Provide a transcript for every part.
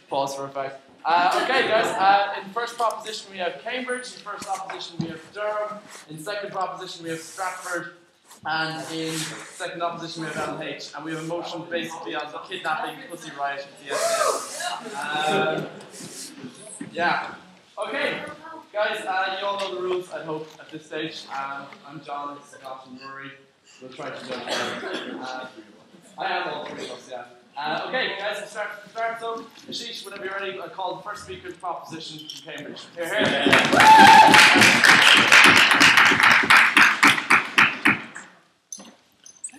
Pause for effect. Okay, guys. In first proposition we have Cambridge. In first opposition we have Durham. In second proposition we have Stratford. And in second opposition we have LH. And we have a motion basically on the kidnapping, Pussy Riot, and TSN. Yeah. Okay, guys. You all know the rules, I hope, at this stage. I'm John, Scott, and Rory. We'll try to do it. I am all three of us, yeah. Okay, guys, let's start. So, Ashish, whenever you're ready, I'll call the first speaker's proposition from Cambridge. Here.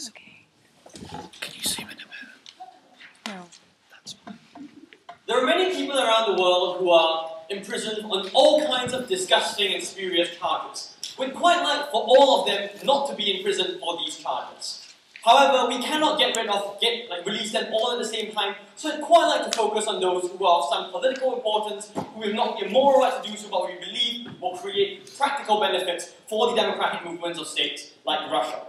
Okay. Can you see me in a minute? No. That's fine. There are many people around the world who are imprisoned on all kinds of disgusting and spurious charges. We'd quite like for all of them not to be in prison for these charges. However, we cannot release them all at the same time, so I'd quite like to focus on those who are of some political importance, who have not the moral right to do so, but we believe will create practical benefits for the democratic movements of states like Russia.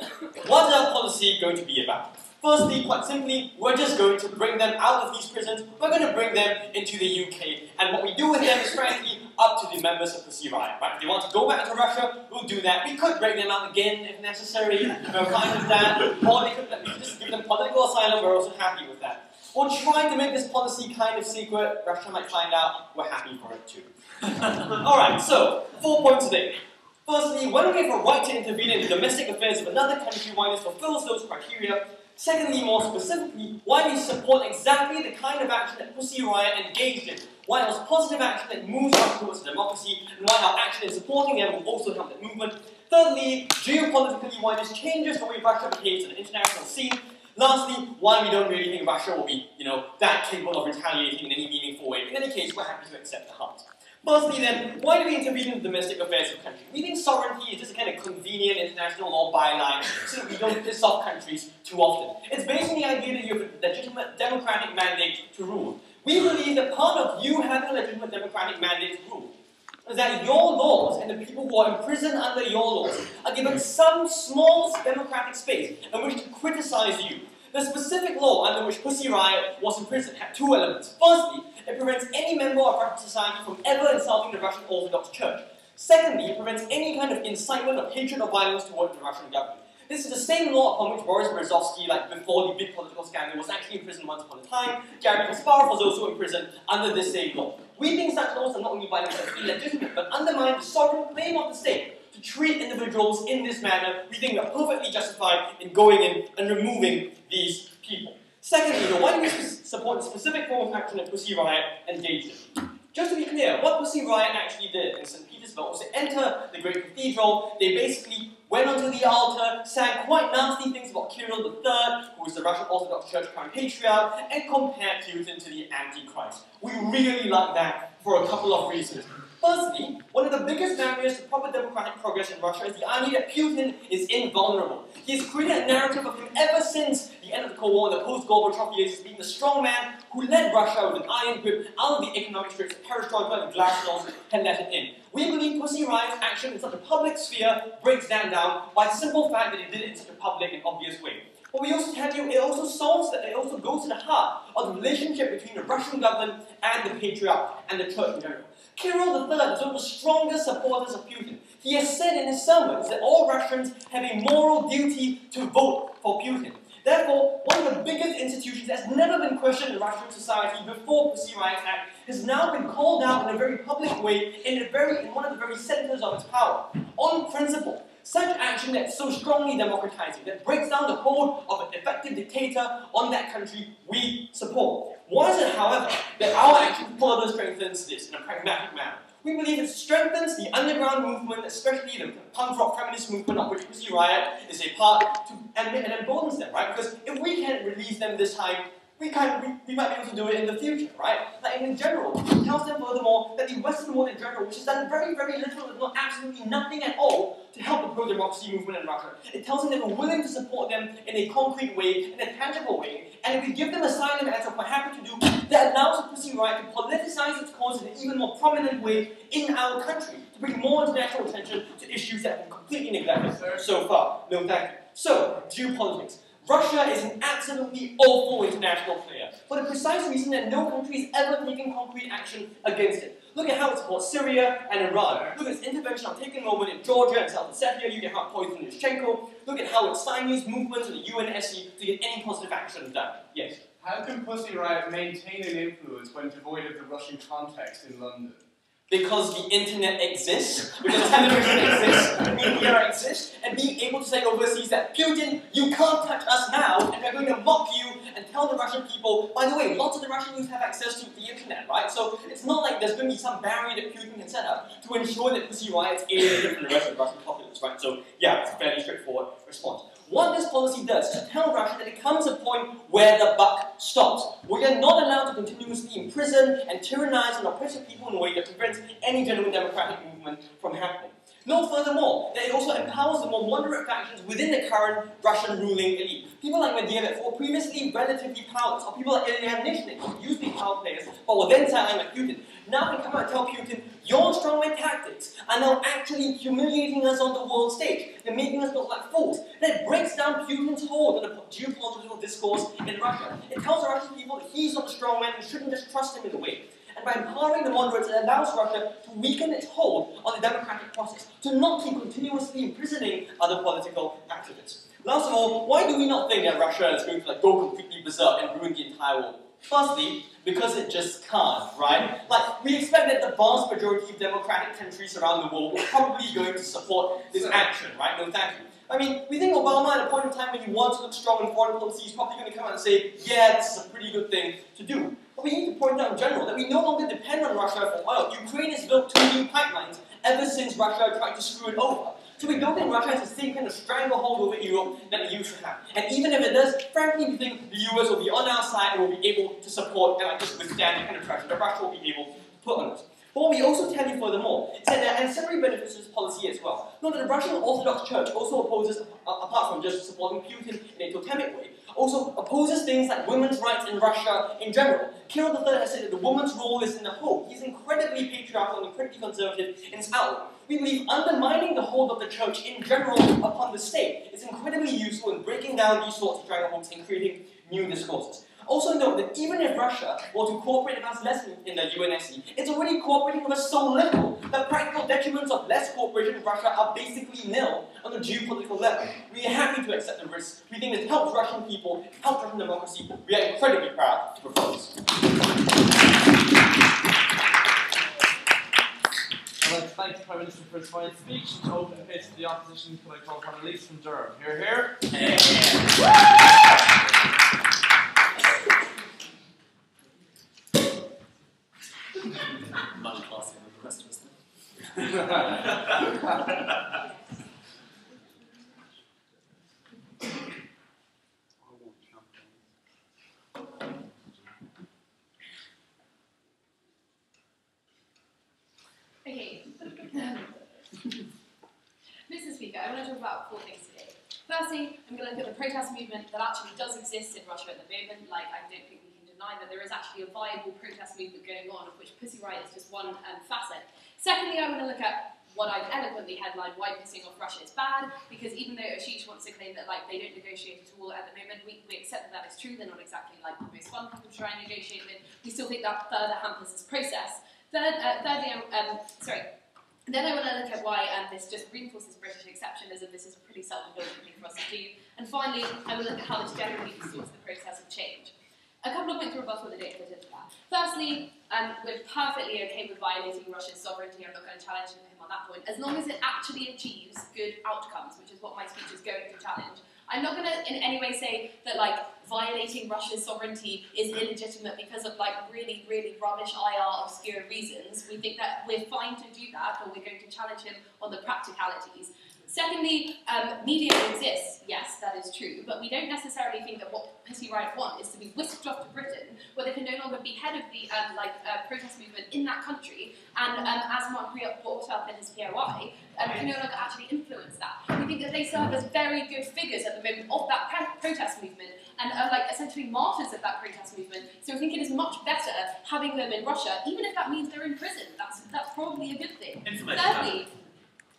What is our policy going to be about? Firstly, quite simply, we're just going to bring them out of these prisons, we're going to bring them into the UK, and what we do with them is frankly up to the members of Pussy Riot. Right? If they want to go back to Russia, we'll do that. We could break them out again if necessary, we're fine with that, or we could just give them political asylum, we're also happy with that. We're trying to make this policy kind of secret, Russia might find out, we're happy for it too. Alright, so, 4 points today. Firstly, when we have a right to intervene in the domestic affairs of another country while it fulfills those criteria. Secondly, more specifically, why we support exactly the kind of action that Pussy Riot engaged in. Why it was positive action that moves us towards democracy, and why our action in supporting them will also help that movement. Thirdly, geopolitically, why this changes the way Russia behaves in the international scene. Lastly, why we don't really think Russia will be, that capable of retaliating in any meaningful way. In any case, we're happy to accept the hunt. Firstly then, why do we intervene in the domestic affairs of countries? We think sovereignty is just a kind of convenient international law byline so that we don't piss off countries too often. It's based on the idea that you have a legitimate democratic mandate to rule. We believe that part of you having a legitimate democratic mandate to rule is that your laws and the people who are imprisoned under your laws are given some small democratic space in which to criticize you. The specific law under which Pussy Riot was imprisoned had two elements. Firstly, it prevents any member of Russian society from ever insulting the Russian Orthodox Church. Secondly, it prevents any kind of incitement of hatred or violence towards the Russian government. This is the same law upon which Boris Berezovsky, before the big political scandal, was actually imprisoned once upon a time. Gary Kasparov was also imprisoned under this same law. We think such laws are not only by themselves illegitimate, but undermine the sovereign claim of the state to treat individuals in this manner. We think they're perfectly justified in going in and removing these people. Secondly, why do we support the specific form of action that Pussy Riot engaged in? Just to be clear, what Pussy Riot actually did in St. Petersburg was to enter the great cathedral. They basically went onto the altar, sang quite nasty things about Kirill III, who was the Russian Orthodox Church Crown Patriarch, and compared Putin to the Antichrist. We really like that for a couple of reasons. Firstly, one of the biggest barriers to proper democratic progress in Russia is the idea that Putin is invulnerable. He has created a narrative of him ever since the end of the Cold War and the post-Gorbachev years as being the strong man who led Russia with an iron grip out of the economic straits of perestroika and glasnost and let it in. We believe Pussy Riot's action in such a public sphere breaks that down by the simple fact that it did it in such a public and obvious way. But we also tell you, it also goes to the heart of the relationship between the Russian government and the Patriarch and the Church in general. Kirill III is one of the strongest supporters of Putin. He has said in his sermons that all Russians have a moral duty to vote for Putin. Therefore, one of the biggest institutions that has never been questioned in Russian society before Pussy Riot Act has now been called out in a very public way in one of the very centers of its power. On principle, such action that's so strongly democratizing, that breaks down the hold of an effective dictator on that country, we support. Why is it, however, that our action further strengthens this in a pragmatic manner? We believe it strengthens the underground movement, especially the punk rock feminist movement of which Pussy Riot is a part, and emboldens them, right? Because if we can't release them this time, we might be able to do it in the future, right? In general, it tells them furthermore that the Western world in general, which has done very, very little, if not absolutely nothing at all, to help the pro-democracy movement in Russia. It tells them that we're willing to support them in a concrete way, in a tangible way, and if we give them asylum, as we're happy to do, that allows the Pussy Riot to politicize its cause in an even more prominent way in our country, to bring more international attention to issues that have been completely neglected so far. No, thank you. So, geopolitics. Russia is an absolutely awful international player, for the precise reason that no country has ever taken concrete action against it. Look at how it supports Syria and Iran. Look at its intervention on taking over in Georgia and South Ossetia. You get how it poisoned Yushchenko. Look at how it stymies movements in the UNSC to get any positive action done. Yes? How can Pussy Riot maintain an influence when devoid of the Russian context in London? Because the internet exists, because television exists, media exists, and being able to say overseas that, Putin, you can't touch us now, and we're going to mock you and tell the Russian people, by the way, lots of the Russian youth have access to the internet, right? So it's not like there's going to be some barrier that Putin can set up to ensure that Pussy Riot's alienated from the rest of the Russian populace, right? So yeah, it's a fairly straightforward response. What this policy does is to tell Russia that it comes a point where the buck stops. We are not allowed to continuously imprison and tyrannize and oppress people in a way that prevents any genuine democratic movement from happening. No, furthermore, that it also empowers the more moderate factions within the current Russian ruling elite. People like Medvedev, who were previously relatively powerless, or people like Ilya Nishnik, who used to be power players, but were then silent like Putin, now can come out and tell Putin, your strongman tactics are now actually humiliating us on the world stage. They're making us look like fools. That breaks down Putin's hold on the geopolitical discourse in Russia. It tells the Russian people that he's not the strongman, we shouldn't just trust him in a way. And by empowering the moderates, it allows Russia to weaken its hold on the democratic process, to not keep continuously imprisoning other political activists. Last of all, why do we not think that Russia is going to go completely berserk and ruin the entire world? Firstly, because it just can't, right? Like, we expect that the vast majority of democratic countries around the world are probably going to support this action, right? No, thank you. I mean, we think Obama at a point in time when he wants to look strong in foreign policy is probably going to come out and say, yeah, this is a pretty good thing to do. But we need to point out in general that we no longer depend on Russia for oil. Ukraine has built 2 new pipelines ever since Russia tried to screw it over. So we don't think Russia has the same kind of stranglehold over Europe that it used to have. And even if it does, frankly, we think the US will be on our side and will be able to support and just withstand the kind of pressure that Russia will be able to put on us. But what we also tell you furthermore is that there are ancillary benefits to this policy as well. Note that the Russian Orthodox Church also opposes, apart from just supporting Putin in a totemic way, also opposes things like women's rights in Russia in general. Kirill III has said that the woman's role is in the home. He's incredibly patriarchal and incredibly conservative in his outlook. We believe undermining the hold of the church in general upon the state is incredibly useful in breaking down these sorts of strangleholds and creating new discourses. Also note that even if Russia were to cooperate with us less in the UNSC, it's already cooperating with us so little that practical detriments of less cooperation with Russia are basically nil on the geopolitical level. We are happy to accept the risks. We think it helps Russian people, it helps Russian democracy. We are incredibly proud to propose. I'd like to thank the Prime Minister for his fine speech and to open the pitch to the opposition. Can I call upon Elise from Durham? Hear, hear. Much classier than the rest of us. Okay. Mr. Speaker, I want to talk about 4 things today. Firstly, I'm going to look at the protest movement that actually does exist in Russia at the moment. Like, I don't think we can deny that there is actually a viable protest movement going on, of which Pussy Riot is just one facet. Secondly, I want to look at what I've eloquently headlined, why pissing off Russia is bad, because even though Ashish wants to claim that they don't negotiate at all at the moment, we accept that is true. They're not exactly the most fun people to try and negotiate with. We still think that further hampers this process. Thirdly, then I want to look at why this just reinforces British exceptionalism. This is a pretty self-indulgent thing for us to do. And finally, I will look at how this generally distorts the process of change. A couple of points to rebuttal that don't fit into that. Firstly, we're perfectly okay with violating Russia's sovereignty. I'm not going to challenge him on that point, as long as it actually achieves good outcomes, which is what my speech is going to challenge. I'm not going to in any way say that violating Russia's sovereignty is illegitimate because of really, really rubbish IR obscure reasons. We think that we're fine to do that, but we're going to challenge him on the practicalities. Secondly, media exists, yes, that is true, but we don't necessarily think that what Pussy Riot want is to be whisked off to Britain, where they can no longer be head of the protest movement in that country, and as Mark brought up in his POI, can no longer actually influence that. We think that they serve as very good figures at the moment of that protest movement, and are essentially martyrs of that protest movement. So we think it is much better having them in Russia, even if that means they're in prison. That's probably a good thing. Thirdly,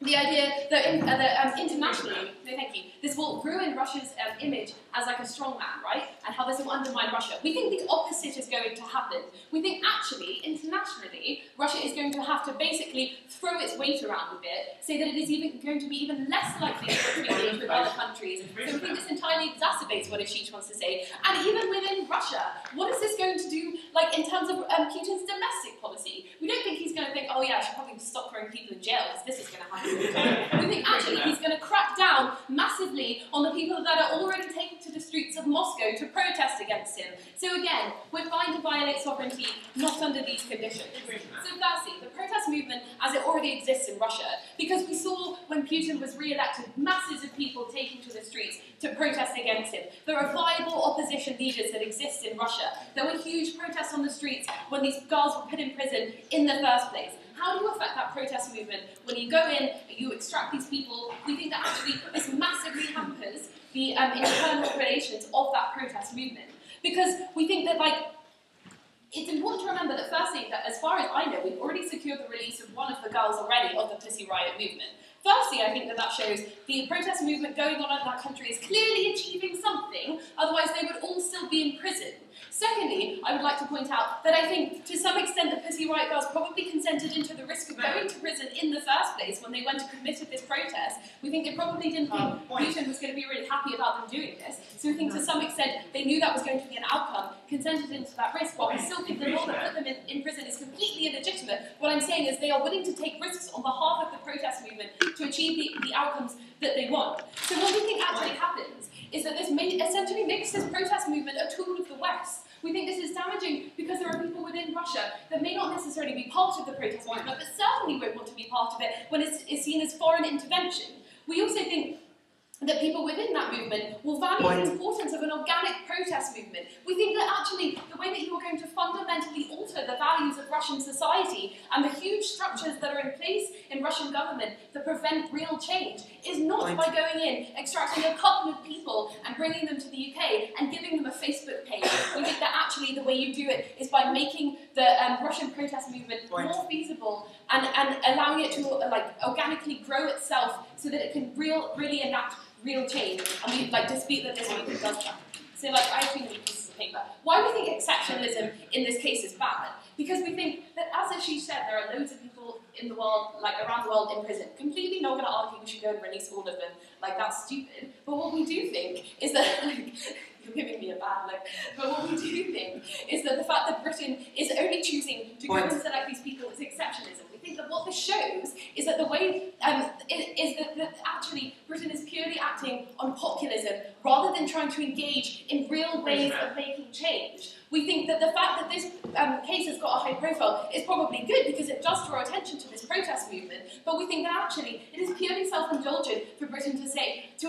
the idea that, internationally, no thank you, this will ruin Russia's image as like a strong man, right? And how this will undermine Russia. We think the opposite is going to happen. We think actually, internationally, Russia is going to have to basically throw its weight around a bit, say that it is even going to be even less likely to engage with other countries. So we think this entirely exacerbates what Ashish wants to say. And even within Russia, what is this going to do, like in terms of Putin's domestic policy? We don't think he's going to think, oh yeah, I should probably stop throwing people in jail because this is going to happen. We think actually he's going to crack down massively on the people that are already taken to the streets of Moscow to protest against him. So again, we're fine to violate sovereignty, not under these conditions. So firstly, the protest movement as it already exists in Russia, because we saw when Putin was re-elected, masses of people taking to the streets to protest against him. There are viable opposition leaders that exist in Russia. There were huge protests on the streets when these girls were put in prison in the first place. How do you affect that protest movement when you go in, you extract these people? We think that actually this massively hampers the internal relations of that protest movement. Because we think that, like, it's important to remember that firstly, that as far as I know, we've already secured the release of one of the girls already of the Pussy Riot movement. Firstly, I think that that shows the protest movement going on in that country is clearly achieving something, otherwise they would all still be in prison. Secondly, I would like to point out that I think to some extent the Pussy Riot Girls probably consented into the risk of going to prison in the first place when they went and committed this protest. We think they probably didn't think Putin was going to be really happy about them doing this, so we think to some extent they knew that was going to be an outcome, consented into that risk, while we still think the law that put them in prison is completely illegitimate. What I'm saying is they are willing to take risks on behalf of the protest movement to achieve the outcomes that they want. So what we think actually happens is that this essentially makes this protest movement a tool of the West. We think this is damaging because there are people within Russia that may not necessarily be part of the protest movement, but certainly won't want to be part of it when it's seen as foreign intervention. We also think that people within that movement will value the importance of an organic protest movement. We think that actually the way that you are going to fundamentally alter the values of Russian society and the huge structures that are in place in Russian government that prevent real change is not by going in, extracting a couple of people and bringing them to the UK and giving them a Facebook page. We think that actually the way you do it is by making the Russian protest movement more feasible and allowing it to organically grow itself so that it can really enact real change, and we dispute that this movement does that. So I think pieces of paper. Why we think exceptionalism in this case is bad? Because we think that, as Ashish said, there are loads of people in the world, around the world, in prison. Completely not going to argue we should go and release all of them. That's stupid. But what we do think is that, you're giving me a bad look. But what we do think is that the fact that Britain is only choosing to go and select these people is exceptionalism. We think that what this shows is that the way is that actually Britain is purely acting on populism rather than trying to engage in real ways of making change. We think that the fact that this case has got a high profile is probably good because it does draw attention to this protest movement, but we think that actually it is purely self-indulgent for Britain to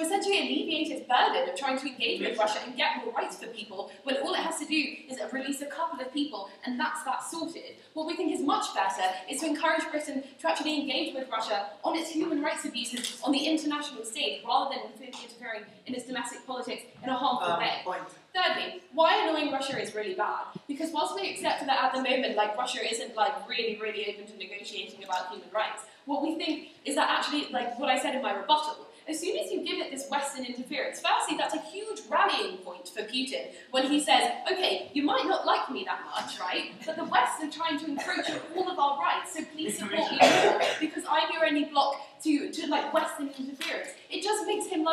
essentially alleviate its burden of trying to engage with Russia and get more rights for people when all it has to do is release a couple of people and that's that sorted. What we think is much better is to encourage Britain to actually engage with Russia on its human rights abuses on the international stage rather than interfering in its domestic politics in a harmful way. Thirdly, why annoying Russia is really bad. Because whilst we accept that at the moment, Russia isn't really open to negotiating about human rights, what we think is that actually, what I said in my rebuttal, as soon as you give it this Western interference, firstly, that's a huge rallying point for Putin when he says, okay, you might not like me that much, right? But the West are trying to encroach on all of our rights, so please support me more, because I'm your only block to Western interference. It just makes him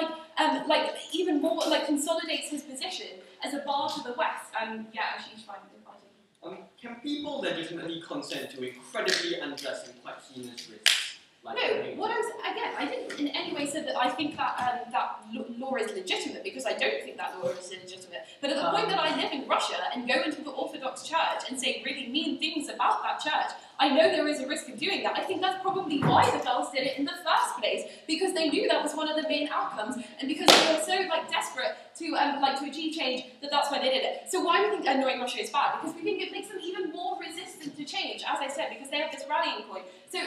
even more consolidates his position as a bar to the West. Yeah, Ashish, fine. Can people legitimately consent to incredibly unjust and quite heinous risks? No, what I didn't in any way say that I think that law is legitimate, because I don't think that law is legitimate. But at the point that I live in Russia and go into the Orthodox Church and say really mean things about that church, I know there is a risk of doing that. I think that's probably why the girls did it in the first place, because they knew that was one of the main outcomes, and because they were so desperate to to achieve change, that's why they did it. So why do we think annoying Russia is bad? Because we think it makes them even more resistant to change, as I said, because they have this rallying point. So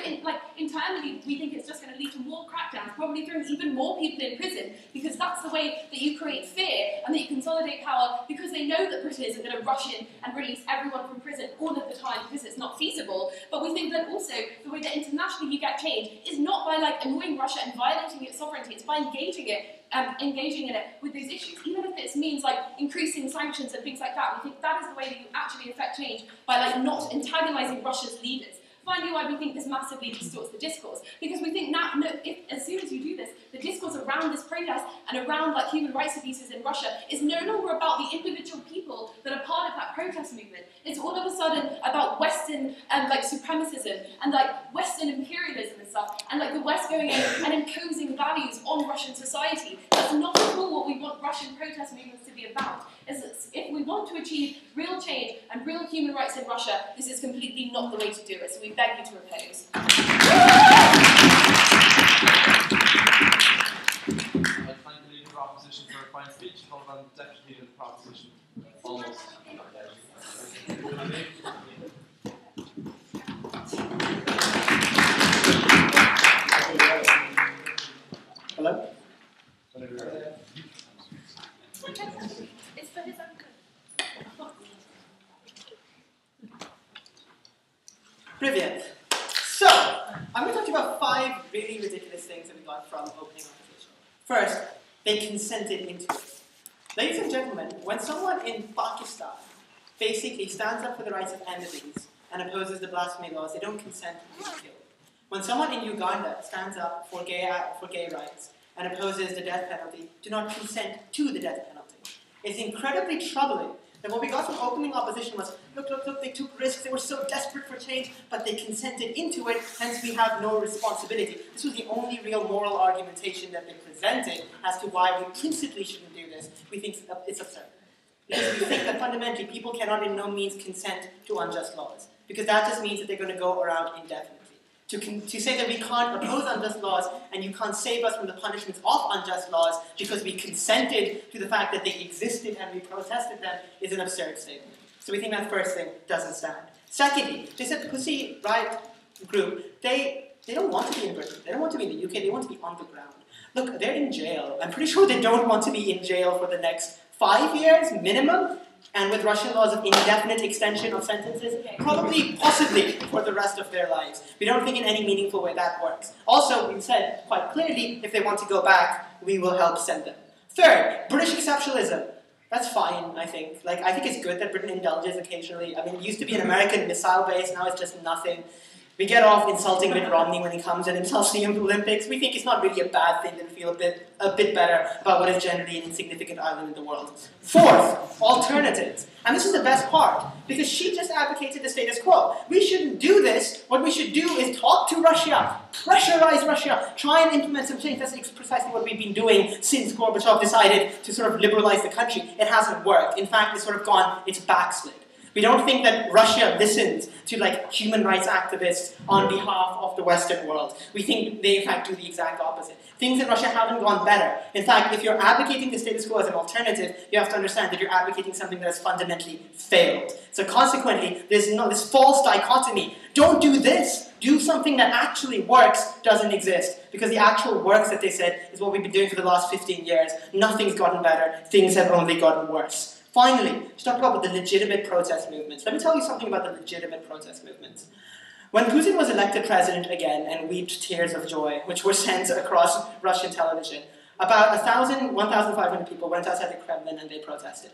internally, we think it's just going to lead to more crackdowns, probably throwing even more people in prison, because that's the way that you create fear and that you consolidate power, because they know that Britain isn't going to rush in and release everyone from prison all of the time because it's not feasible. But we think that also the way that internationally you get change is not by annoying Russia and violating its sovereignty, it's by engaging in it with these issues, even if this means increasing sanctions and things like that. We think that is the way that you actually affect change, by not antagonizing Russia's leaders. Finally, why we think this massively distorts the discourse, because we think now, as soon as you do this, the discourse around this protest and around human rights abuses in Russia is no longer about the individual people that are part of that protest movement. It's all of a sudden about Western supremacism and Western imperialism and stuff, and the West going in and imposing values on Russian society. That's not at all what we want Russian protest movements to be about. If we want to achieve real change and real human rights in Russia, this is completely not the way to do it, so we beg you to oppose. I'd thank the leader of opposition for a fine speech, followed by the deputy leader of the proposition. Almost. Hello? It's for his uncle. Привет. So, I'm going to talk to you about 5 really ridiculous things that we got from opening opposition. First, they consented into it. Ladies and gentlemen, when someone in Pakistan basically stands up for the rights of enemies and opposes the blasphemy laws, they don't consent to being killed. When someone in Uganda stands up for gay rights and opposes the death penalty, do not consent to the death penalty. It's incredibly troubling that what we got from opening opposition was, look, they took risks, they were so desperate for change, but they consented into it, hence we have no responsibility. This was the only real moral argumentation that they presented as to why we principally shouldn't do this. We think it's absurd. Because we think that fundamentally people cannot in no means consent to unjust laws, because that just means that they're going to go around indefinitely. To say that we can't oppose unjust laws and you can't save us from the punishments of unjust laws because we consented to the fact that they existed and we protested them is an absurd statement. So we think that first thing doesn't stand. Secondly, they said the Pussy Riot group, they don't want to be in Britain. They don't want to be in the UK. They want to be on the ground. Look, they're in jail. I'm pretty sure they don't want to be in jail for the next 5 years minimum. And with Russian laws of indefinite extension of sentences, probably, possibly, for the rest of their lives. We don't think in any meaningful way that works. Also, we've said quite clearly, if they want to go back, we will help send them. Third, British exceptionalism. That's fine, I think. I think it's good that Britain indulges occasionally. I mean, it used to be an American missile base, now it's just nothing. We get off insulting Mitt Romney when he comes and insults the Olympics. We think it's not really a bad thing to feel a bit better about what is generally an insignificant island in the world. Fourth, alternatives. And this is the best part, because she just advocated the status quo. We shouldn't do this. What we should do is talk to Russia, pressurize Russia, try and implement some change. That's precisely what we've been doing since Gorbachev decided to sort of liberalize the country. It hasn't worked. In fact, it's backslid. We don't think that Russia listens to human rights activists on behalf of the Western world. We think they in fact do the exact opposite. Things in Russia haven't gone better. In fact, if you're advocating the status quo as an alternative, you have to understand that you're advocating something that has fundamentally failed. So consequently, there's this false dichotomy. Don't do this. Do something that actually works doesn't exist. Because the actual works that they said is what we've been doing for the last 15 years. Nothing's gotten better. Things have only gotten worse. Finally, let's talk about the legitimate protest movements. Let me tell you something about the legitimate protest movements. When Putin was elected president again and wept tears of joy, which were sent across Russian television, about 1,500 people went outside the Kremlin and they protested.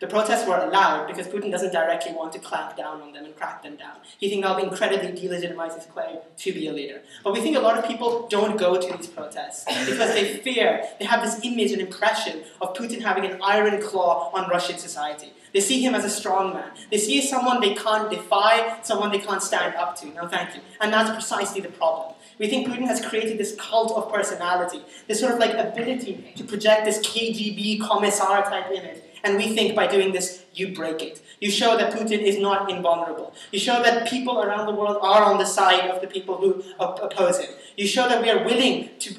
The protests were allowed because Putin doesn't directly want to clamp down on them and crack them down. He thinks that'll incredibly delegitimize his claim to be a leader. But we think a lot of people don't go to these protests because they fear, they have this image and impression of Putin having an iron claw on Russian society. They see him as a strong man. They see someone they can't defy, someone they can't stand up to. No, thank you. And that's precisely the problem. We think Putin has created this cult of personality, this sort of ability to project this KGB commissar type image. And we think by doing this, you break it. You show that Putin is not invulnerable. You show that people around the world are on the side of the people who oppose him. You show that we are willing to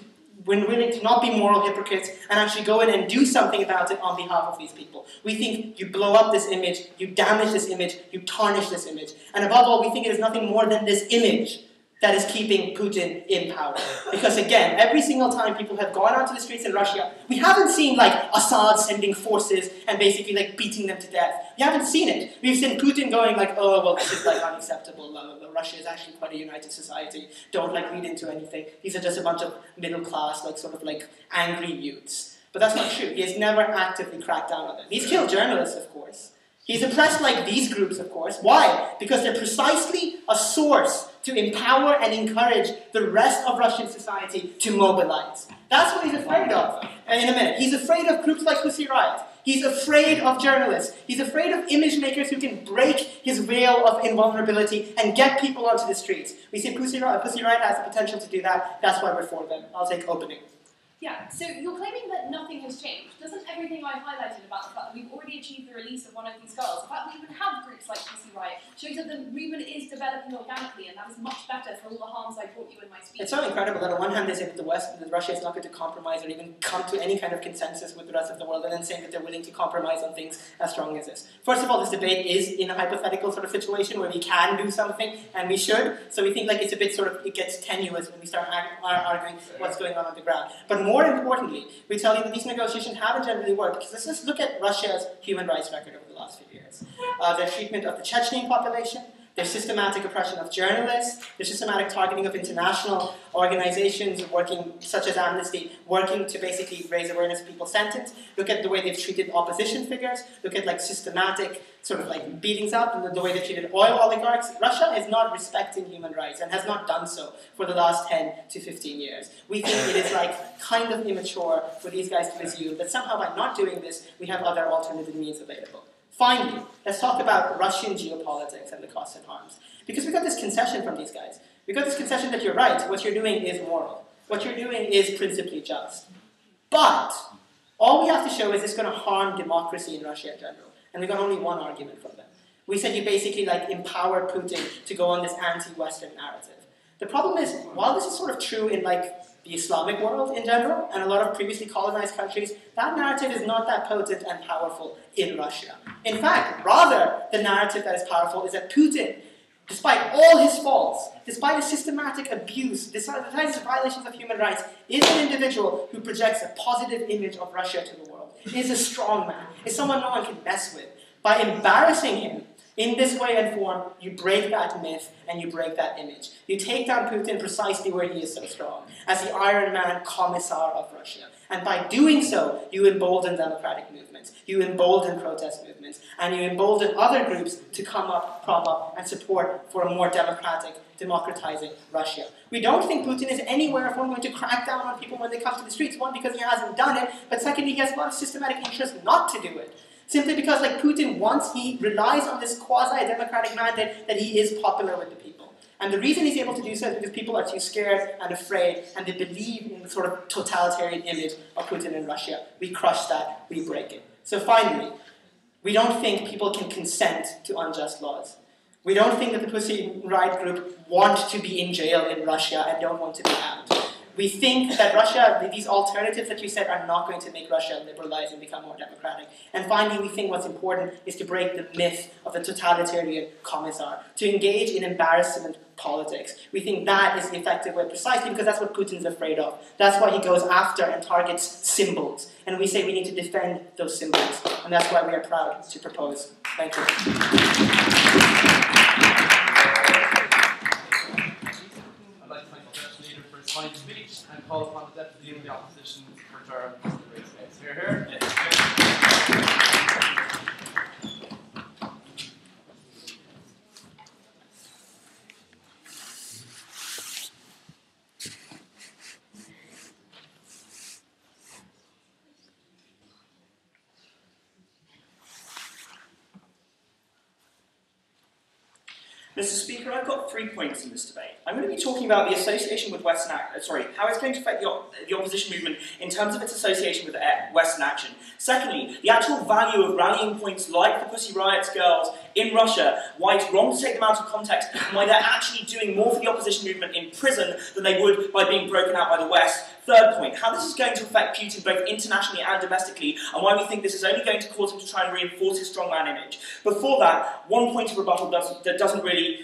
we're willing to not be moral hypocrites and actually go in and do something about it on behalf of these people. We think you blow up this image, you damage this image, you tarnish this image. And above all, we think it is nothing more than this image that is keeping Putin in power. Because again, every single time people have gone onto the streets in Russia, we haven't seen like Assad sending forces and basically like beating them to death. We haven't seen it. We've seen Putin going like, oh, well, this is like unacceptable. Russia is actually quite a united society. Don't like read into anything. These are just a bunch of middle class, like sort of like angry youths. But that's not true. He has never actively cracked down on them. He's killed journalists, of course. He's oppressed like these groups, of course. Why? Because they're precisely a source to empower and encourage the rest of Russian society to mobilize. That's what he's afraid of. And in a minute, he's afraid of groups like Pussy Riot. He's afraid of journalists. He's afraid of image makers who can break his veil of invulnerability and get people onto the streets. We see Pussy Riot has the potential to do that. That's why we're for them. I'll take opening. Yeah, so you're claiming that nothing has changed. Doesn't everything I highlighted about the fact that we've already achieved the release of one of these girls, the fact that we even have groups like Pussy Riot, shows that the movement is developing organically, and that is much better for all the harms I brought you in my speech. It's so incredible that on one hand they say that that Russia is not going to compromise or even come to any kind of consensus with the rest of the world, and then saying that they're willing to compromise on things as strong as this. First of all, this debate is in a hypothetical sort of situation where we can do something, and we should, so we think like it's a bit sort of, it gets tenuous when we start arguing what's going on the ground. But more importantly, we tell you that these negotiations haven't generally worked, because let's just look at Russia's human rights record over the last few years. Their treatment of the Chechen population, their systematic oppression of journalists, their systematic targeting of international organizations working, such as Amnesty, working to basically raise awareness of people sentenced. Look at the way they've treated opposition figures. Look at like systematic sort of like beatings up and the way they treated oil oligarchs. Russia is not respecting human rights and has not done so for the last 10 to 15 years. We think it is like kind of immature for these guys to assume that somehow by not doing this, we have other alternative means available. Finally, let's talk about Russian geopolitics and the costs and harms. Because we got this concession from these guys. We got this concession that you're right, what you're doing is moral. What you're doing is principally just. But all we have to show is it's going to harm democracy in Russia in general. And we got only one argument from them. We said you basically like empower Putin to go on this anti-Western narrative. The problem is, while this is sort of true in like the Islamic world in general, and a lot of previously colonized countries, that narrative is not that potent and powerful in Russia. In fact, rather, the narrative that is powerful is that Putin, despite all his faults, despite his systematic abuse, despite his violations of human rights, is an individual who projects a positive image of Russia to the world. He is a strong man. He's someone no one can mess with. By embarrassing him in this way and form, you break that myth and you break that image. You take down Putin precisely where he is so strong, as the Iron Man commissar of Russia. And by doing so, you embolden democratic movements, you embolden protest movements, and you embolden other groups to come up, prop up, and support for a more democratic, democratizing Russia. We don't think Putin is anywhere from going to crack down on people when they come to the streets. One, because he hasn't done it, but secondly, he has a lot of systematic interest not to do it. Simply because, like Putin wants, he relies on this quasi-democratic mandate that he is popular with the people. And the reason he's able to do so is because people are too scared and afraid, and they believe in the sort of totalitarian image of Putin in Russia. We crush that, we break it. So finally, we don't think people can consent to unjust laws. We don't think that the Pussy Riot group want to be in jail in Russia and don't want to be out. We think that Russia, these alternatives that you said, are not going to make Russia liberalize and become more democratic. And finally, we think what's important is to break the myth of the totalitarian commissar, to engage in embarrassment politics. We think that is the effective way, precisely because that's what Putin's afraid of. That's why he goes after and targets symbols. And we say we need to defend those symbols. And that's why we are proud to propose. Thank you. Fine speech and call upon the Deputy Leader of the Opposition for Durham to raise case. Hear, hear? Yes. Mr. Speaker, I've got 3 points in this debate. I'm going to be talking about the association with Western how it's going to affect the opposition movement in terms of its association with Western action. Secondly, the actual value of rallying points like the Pussy Riot Girls in Russia, why it's wrong to take them out of context, and why they're actually doing more for the opposition movement in prison than they would by being broken out by the West. Third point, how this is going to affect Putin both internationally and domestically, and why we think this is only going to cause him to try and reinforce his strongman image. Before that, one point of rebuttal that doesn't really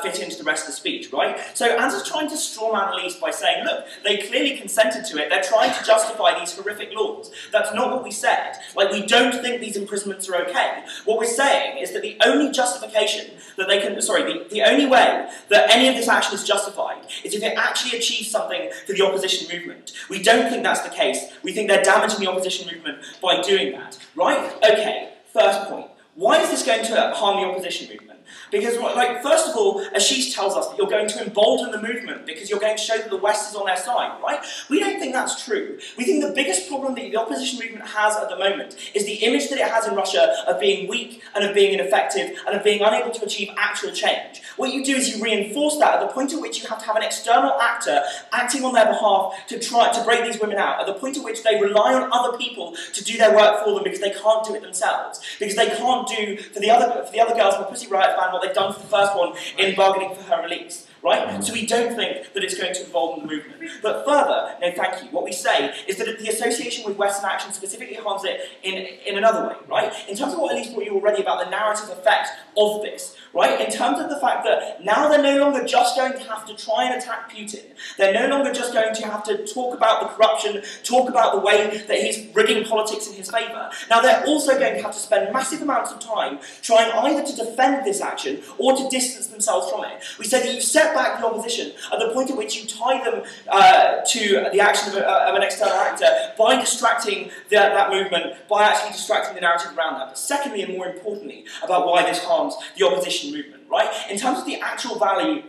fit into the rest of the speech, right? So Anser's trying to strawman Elise by saying, look, they clearly consented to it, they're trying to justify these horrific laws. That's not what we said. Like, we don't think these imprisonments are okay. What we're saying is that the only justification that they can, the only way that any of this action is justified is if it actually achieves something for the opposition movement. We don't think that's the case. We think they're damaging the opposition movement by doing that, right? Okay, first point. Why is this going to harm the opposition movement? Because, like, first of all, Ashish tells us that you're going to embolden the movement because you're going to show that the West is on their side, right? We don't think that's true. We think the biggest problem that the opposition movement has at the moment is the image that it has in Russia of being weak and of being ineffective and of being unable to achieve actual change. What you do is you reinforce that at the point at which you have to have an external actor acting on their behalf to try to break these women out, at the point at which they rely on other people to do their work for them because they can't do it themselves, because they can't do for the other girls in the Pussy Riot band what they've done for the first one in bargaining for her release, right? So we don't think that it's going to involve the movement. But further, no thank you, what we say is that the association with Western action specifically harms it in another way, right? In terms of what Elise brought you already about the narrative effect of this, right? In terms of the fact that now they're no longer just going to have to try and attack Putin, they're no longer just going to have to talk about the corruption, talk about the way that he's rigging politics in his favour. Now they're also going to have to spend massive amounts of time trying either to defend this action or to distance themselves from it. We said that you set back the opposition at the point at which you tie them to the action of an external actor by distracting that movement, by actually distracting the narrative around that. But secondly, and more importantly, about why this harms the opposition movement, right? In terms of the actual value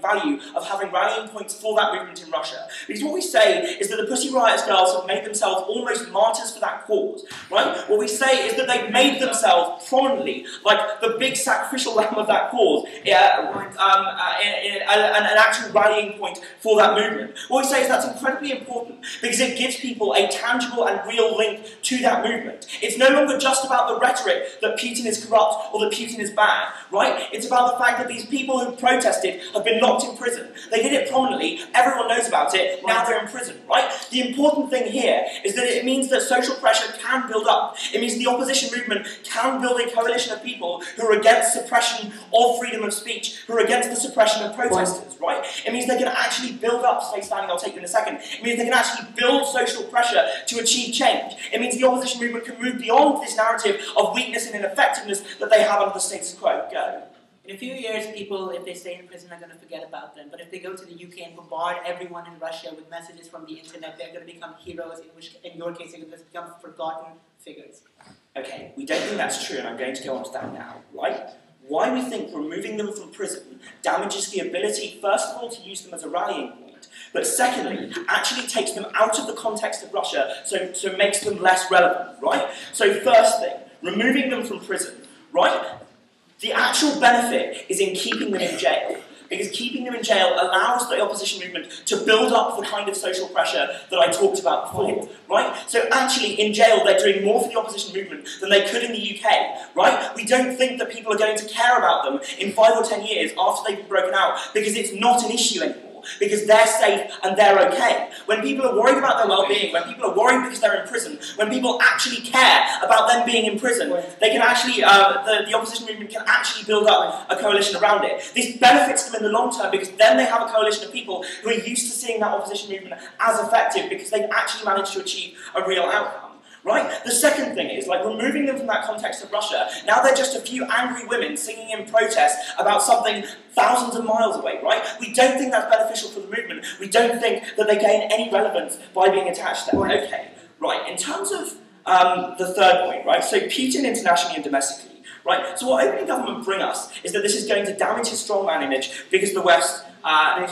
of having rallying points for that movement in Russia. Because what we say is that the Pussy Riot Girls have made themselves almost martyrs for that cause, right? What we say is that they've made themselves prominently like the big sacrificial lamb of that cause, an actual rallying point for that movement. What we say is that's incredibly important because it gives people a tangible and real link to that movement. It's no longer just about the rhetoric that Putin is corrupt or that Putin is bad, right? It's about the fact that these people who protested have been locked in prison. They did it prominently, everyone knows about it, now they're in prison, right? The important thing here is that it means that social pressure can build up. It means the opposition movement can build a coalition of people who are against suppression of freedom of speech, who are against the suppression of protesters, right? It means they can actually build up, stay standing, I'll take you in a second. It means they can actually build social pressure to achieve change. It means the opposition movement can move beyond this narrative of weakness and ineffectiveness that they have under the status quo. Go. In a few years, people, if they stay in prison, are going to forget about them. But if they go to the UK and bombard everyone in Russia with messages from the internet, they're going to become heroes, in your case, they're going to become forgotten figures. Okay, we don't think that's true, and I'm going to go on to that now, right? Why we think removing them from prison damages the ability, first of all, to use them as a rallying point, but secondly, actually takes them out of the context of Russia, so makes them less relevant, right? So first thing, removing them from prison, right? The actual benefit is in keeping them in jail, because keeping them in jail allows the opposition movement to build up the kind of social pressure that I talked about before, right? So actually, in jail, they're doing more for the opposition movement than they could in the UK, right? We don't think that people are going to care about them in 5 or 10 years after they've been broken out, because it's not an issue anymore. Because they're safe and they're okay. When people are worried about their well-being, when people are worried because they're in prison, when people actually care about them being in prison, they can actually, the opposition movement can actually build up a coalition around it. This benefits them in the long term because then they have a coalition of people who are used to seeing that opposition movement as effective because they've actually managed to achieve a real outcome. Right? The second thing is, like, removing them from that context of Russia, now they're just a few angry women singing in protest about something thousands of miles away, right? We don't think that's beneficial for the movement. We don't think that they gain any relevance by being attached there. Okay, right. In terms of the third point, right? So Putin internationally and domestically, right? So what opening government bring us is that this is going to damage his strongman image because the West... no,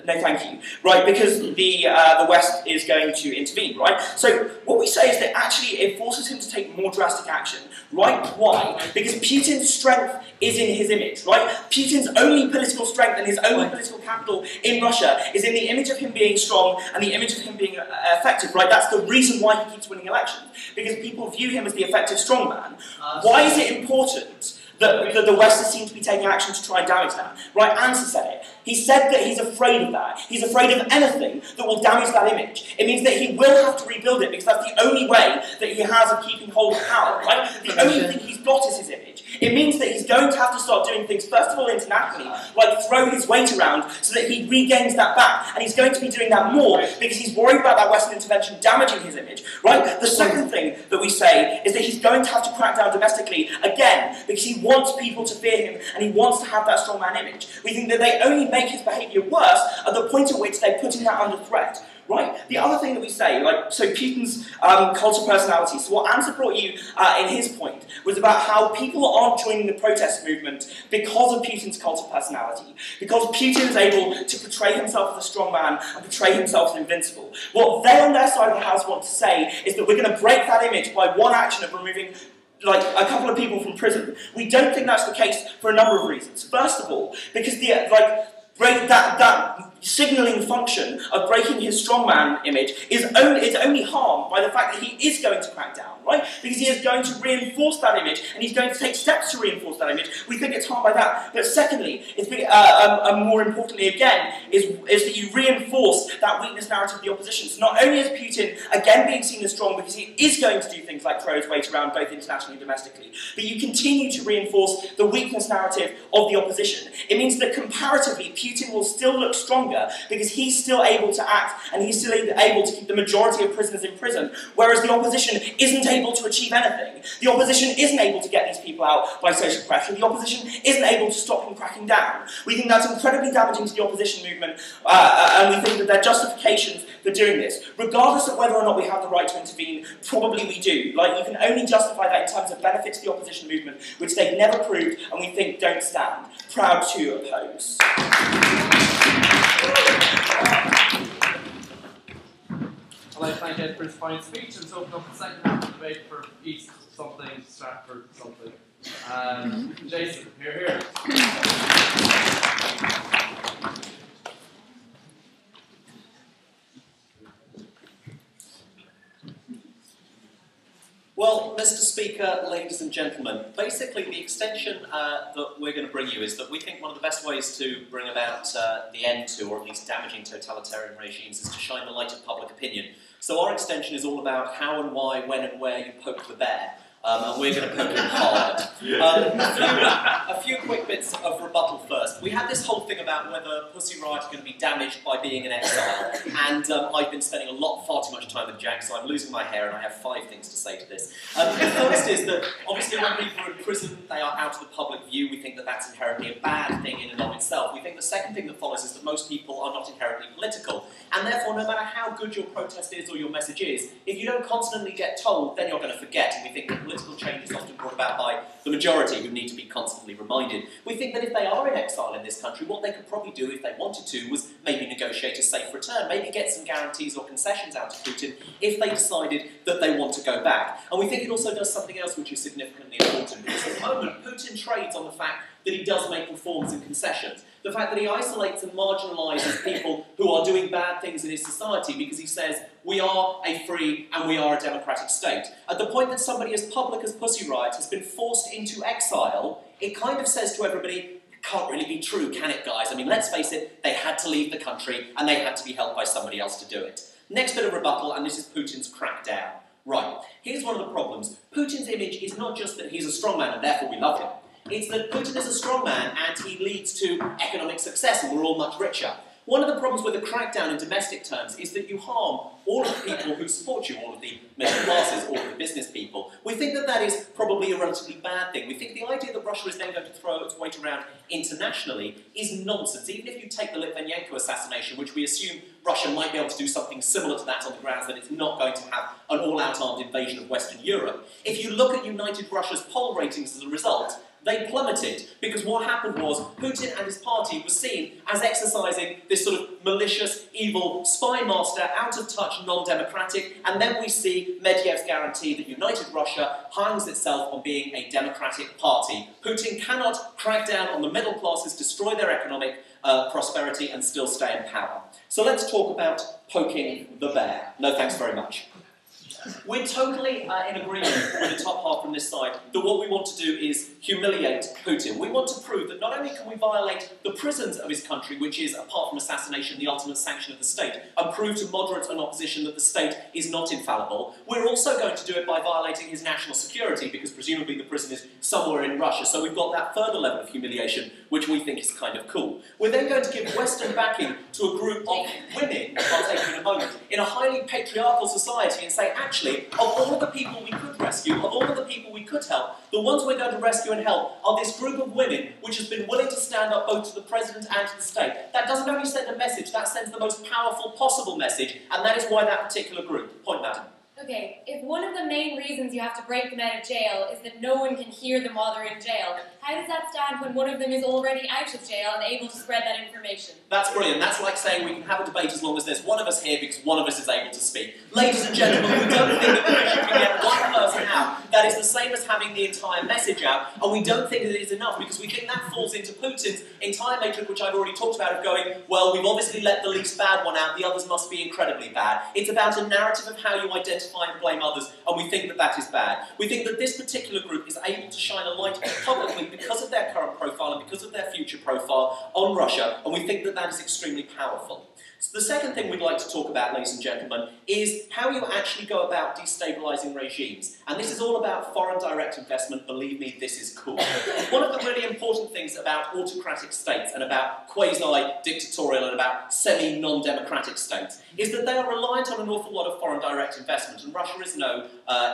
thank you. Right, because the West is going to intervene, right? So what we say is that actually it forces him to take more drastic action, right? Why? Because Putin's strength is in his image, right? Putin's only political strength and his only political capital in Russia is in the image of him being strong and the image of him being effective, right? That's the reason why he keeps winning elections, because people view him as the effective strongman. Why is it important that the West has seemed to be taking action to try and damage that. Right, Anser said it. He said that he's afraid of that. He's afraid of anything that will damage that image. It means that he will have to rebuild it because that's the only way that he has of keeping hold of power, right? The only thing he's got is his image. It means that he's going to have to start doing things, first of all, internationally, like throw his weight around so that he regains that back. And he's going to be doing that more because he's worried about that Western intervention damaging his image, right? The second thing that we say is that he's going to have to crack down domestically, again, because he wants people to fear him and he wants to have that strongman image. We think that they only make his behaviour worse at the point at which they're putting that under threat. Right? The other thing that we say, so Putin's cult of personality. So what Anser brought you in his point was about how people aren't joining the protest movement because of Putin's cult of personality. Because Putin is able to portray himself as a strong man and portray himself as invincible. What they on their side of the house want to say is that we're going to break that image by one action of removing a couple of people from prison. We don't think that's the case for a number of reasons. First of all, because that signalling function of breaking his strongman image is only harmed by the fact that he is going to crack down, right? Because he is going to reinforce that image, and he's going to take steps to reinforce that image. We think it's harmed by that. But secondly, more importantly again, is that you reinforce that weakness narrative of the opposition. So not only is Putin again being seen as strong because he is going to do things like throw his weight around both internationally and domestically, but you continue to reinforce the weakness narrative of the opposition. It means that comparatively, Putin will still look stronger because he's still able to act and he's still able to keep the majority of prisoners in prison, whereas the opposition isn't able to achieve anything. The opposition isn't able to get these people out by social pressure. The opposition isn't able to stop him cracking down. We think that's incredibly damaging to the opposition movement, and we think that there are justifications for doing this. Regardless of whether or not we have the right to intervene, probably we do. You can only justify that in terms of benefit to the opposition movement, which they've never proved and we think don't stand. Proud to oppose. I'd like to thank Ed for his fine speech, and let's open up the second half of the debate for East something, Stratford something. Jason, here. Well, Mr. Speaker, ladies and gentlemen, basically the extension that we're going to bring you is that we think one of the best ways to bring about the end to, or at least damaging totalitarian regimes, is to shine the light of public opinion. So our extension is all about how and why, when and where you poke the bear. And we're going to poke him hard. A few quick bits of rebuttal first. We had this whole thing about whether Pussy Riot are going to be damaged by being in exile, and I've been spending far too much time with Jack, so I'm losing my hair, and I have 5 things to say to this. The first is that, obviously, when people are in prison, they are out of the public view. We think that that's inherently a bad thing in and of itself. We think the second thing that follows is that most people are not inherently political, and therefore, no matter how good your protest is or your message is, if you don't constantly get told, then you're going to forget, and we think that political change is often brought about by the majority who need to be constantly reminded. We think that if they are in exile in this country, what they could probably do if they wanted to was maybe negotiate a safe return, maybe get some guarantees or concessions out of Putin if they decided that they want to go back. And we think it also does something else which is significantly important, because at the moment Putin trades on the fact that he does make reforms and concessions. The fact that he isolates and marginalises people who are doing bad things in his society because he says, we are a free and we are a democratic state. At the point that somebody as public as Pussy Riot has been forced into exile, it kind of says to everybody, it can't really be true, can it, guys? I mean, let's face it, they had to leave the country and they had to be helped by somebody else to do it. Next bit of rebuttal, and this is Putin's crackdown. Right, here's one of the problems. Putin's image is not just that he's a strongman and therefore we love him. It's that Putin is a strongman and he leads to economic success and we're all much richer. One of the problems with a crackdown in domestic terms is that you harm all of the people who support you, all of the middle classes, all of the business people. We think that that is probably a relatively bad thing. We think the idea that Russia is then going to throw its weight around internationally is nonsense. Even if you take the Litvinenko assassination, which we assume Russia might be able to do something similar to that on the grounds that it's not going to have an all-out armed invasion of Western Europe. If you look at United Russia's poll ratings as a result, they plummeted, because what happened was Putin and his party were seen as exercising this sort of malicious, evil spy master, out-of-touch, non-democratic, and then we see Medyev's guarantee that United Russia hangs itself on being a democratic party. Putin cannot crack down on the middle classes, destroy their economic prosperity, and still stay in power. So let's talk about poking the bear. No, thanks very much. We're totally in agreement with the top half from this side that what we want to do is humiliate Putin. We want to prove that not only can we violate the prisons of his country, which is, apart from assassination, the ultimate sanction of the state, and prove to moderates and opposition that the state is not infallible, we're also going to do it by violating his national security, because presumably the prison is somewhere in Russia. So we've got that further level of humiliation, which we think is kind of cool. We're then going to give Western backing to a group of women, I'll take you in a moment, in a highly patriarchal society and say, actually, of all of the people we could rescue, of all of the people we could help, the ones we're going to rescue and help are this group of women which has been willing to stand up both to the president and to the state. That doesn't only send a message, that sends the most powerful possible message, and that is why that particular group. Point, madam. Okay, if one of the main reasons you have to break them out of jail is that no one can hear them while they're in jail, how does that stand when one of them is already out of jail and able to spread that information? That's brilliant. That's like saying we can have a debate as long as there's one of us here because one of us is able to speak. Ladies and gentlemen, we don't think that we can get one person out. That is the same as having the entire message out, and we don't think that it is enough because we think that falls into Putin's entire matrix, which I've already talked about, of going, well, we've obviously let the least bad one out, the others must be incredibly bad. It's about a narrative of how you identify and blame others, and we think that that is bad. We think that this particular group is able to shine a light publicly because of their current profile and because of their future profile on Russia, and we think that that is extremely powerful. So the second thing we'd like to talk about, ladies and gentlemen, is how you actually go about destabilising regimes. And this is all about foreign direct investment. Believe me, this is cool. One of the really important things about autocratic states and about quasi-dictatorial and about semi-non-democratic states is that they are reliant on an awful lot of foreign direct investment, and Russia is no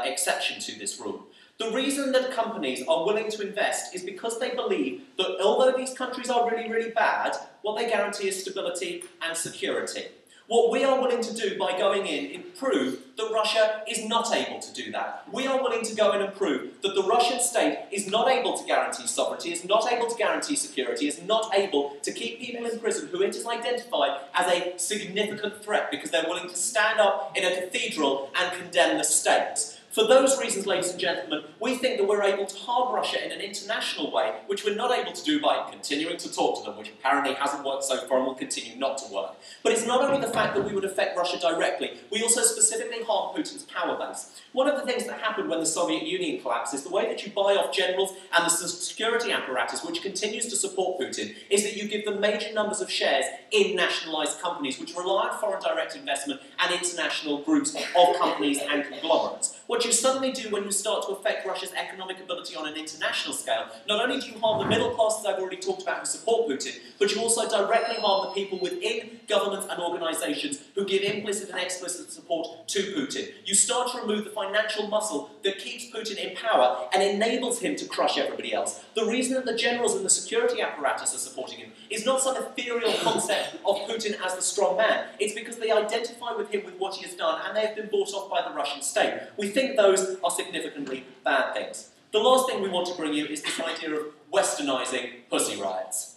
exception to this rule. The reason that companies are willing to invest is because they believe that although these countries are really, really bad, what they guarantee is stability and security. What we are willing to do by going in is prove that Russia is not able to do that. We are willing to go in and prove that the Russian state is not able to guarantee sovereignty, is not able to guarantee security, is not able to keep people in prison who it is identified as a significant threat because they're willing to stand up in a cathedral and condemn the state. For those reasons, ladies and gentlemen, we think that we're able to harm Russia in an international way, which we're not able to do by continuing to talk to them, which apparently hasn't worked so far and will continue not to work. But it's not only the fact that we would affect Russia directly, we also specifically harm Putin's power base. One of the things that happened when the Soviet Union collapsed is the way that you buy off generals and the security apparatus, which continues to support Putin, is that you give them major numbers of shares in nationalised companies, which rely on foreign direct investment and international groups of companies and conglomerates. What you suddenly do when you start to affect Russia's economic ability on an international scale, not only do you harm the middle class, as I've already talked about, who support Putin, but you also directly harm the people within governments and organisations who give implicit and explicit support to Putin. You start to remove the financial muscle that keeps Putin in power and enables him to crush everybody else. The reason that the generals and the security apparatus are supporting him is not some ethereal concept of Putin as the strong man. It's because they identify with him with what he has done, and they have been bought off by the Russian state. We think those are significantly bad things. The last thing we want to bring you is this idea of westernising pussy riots.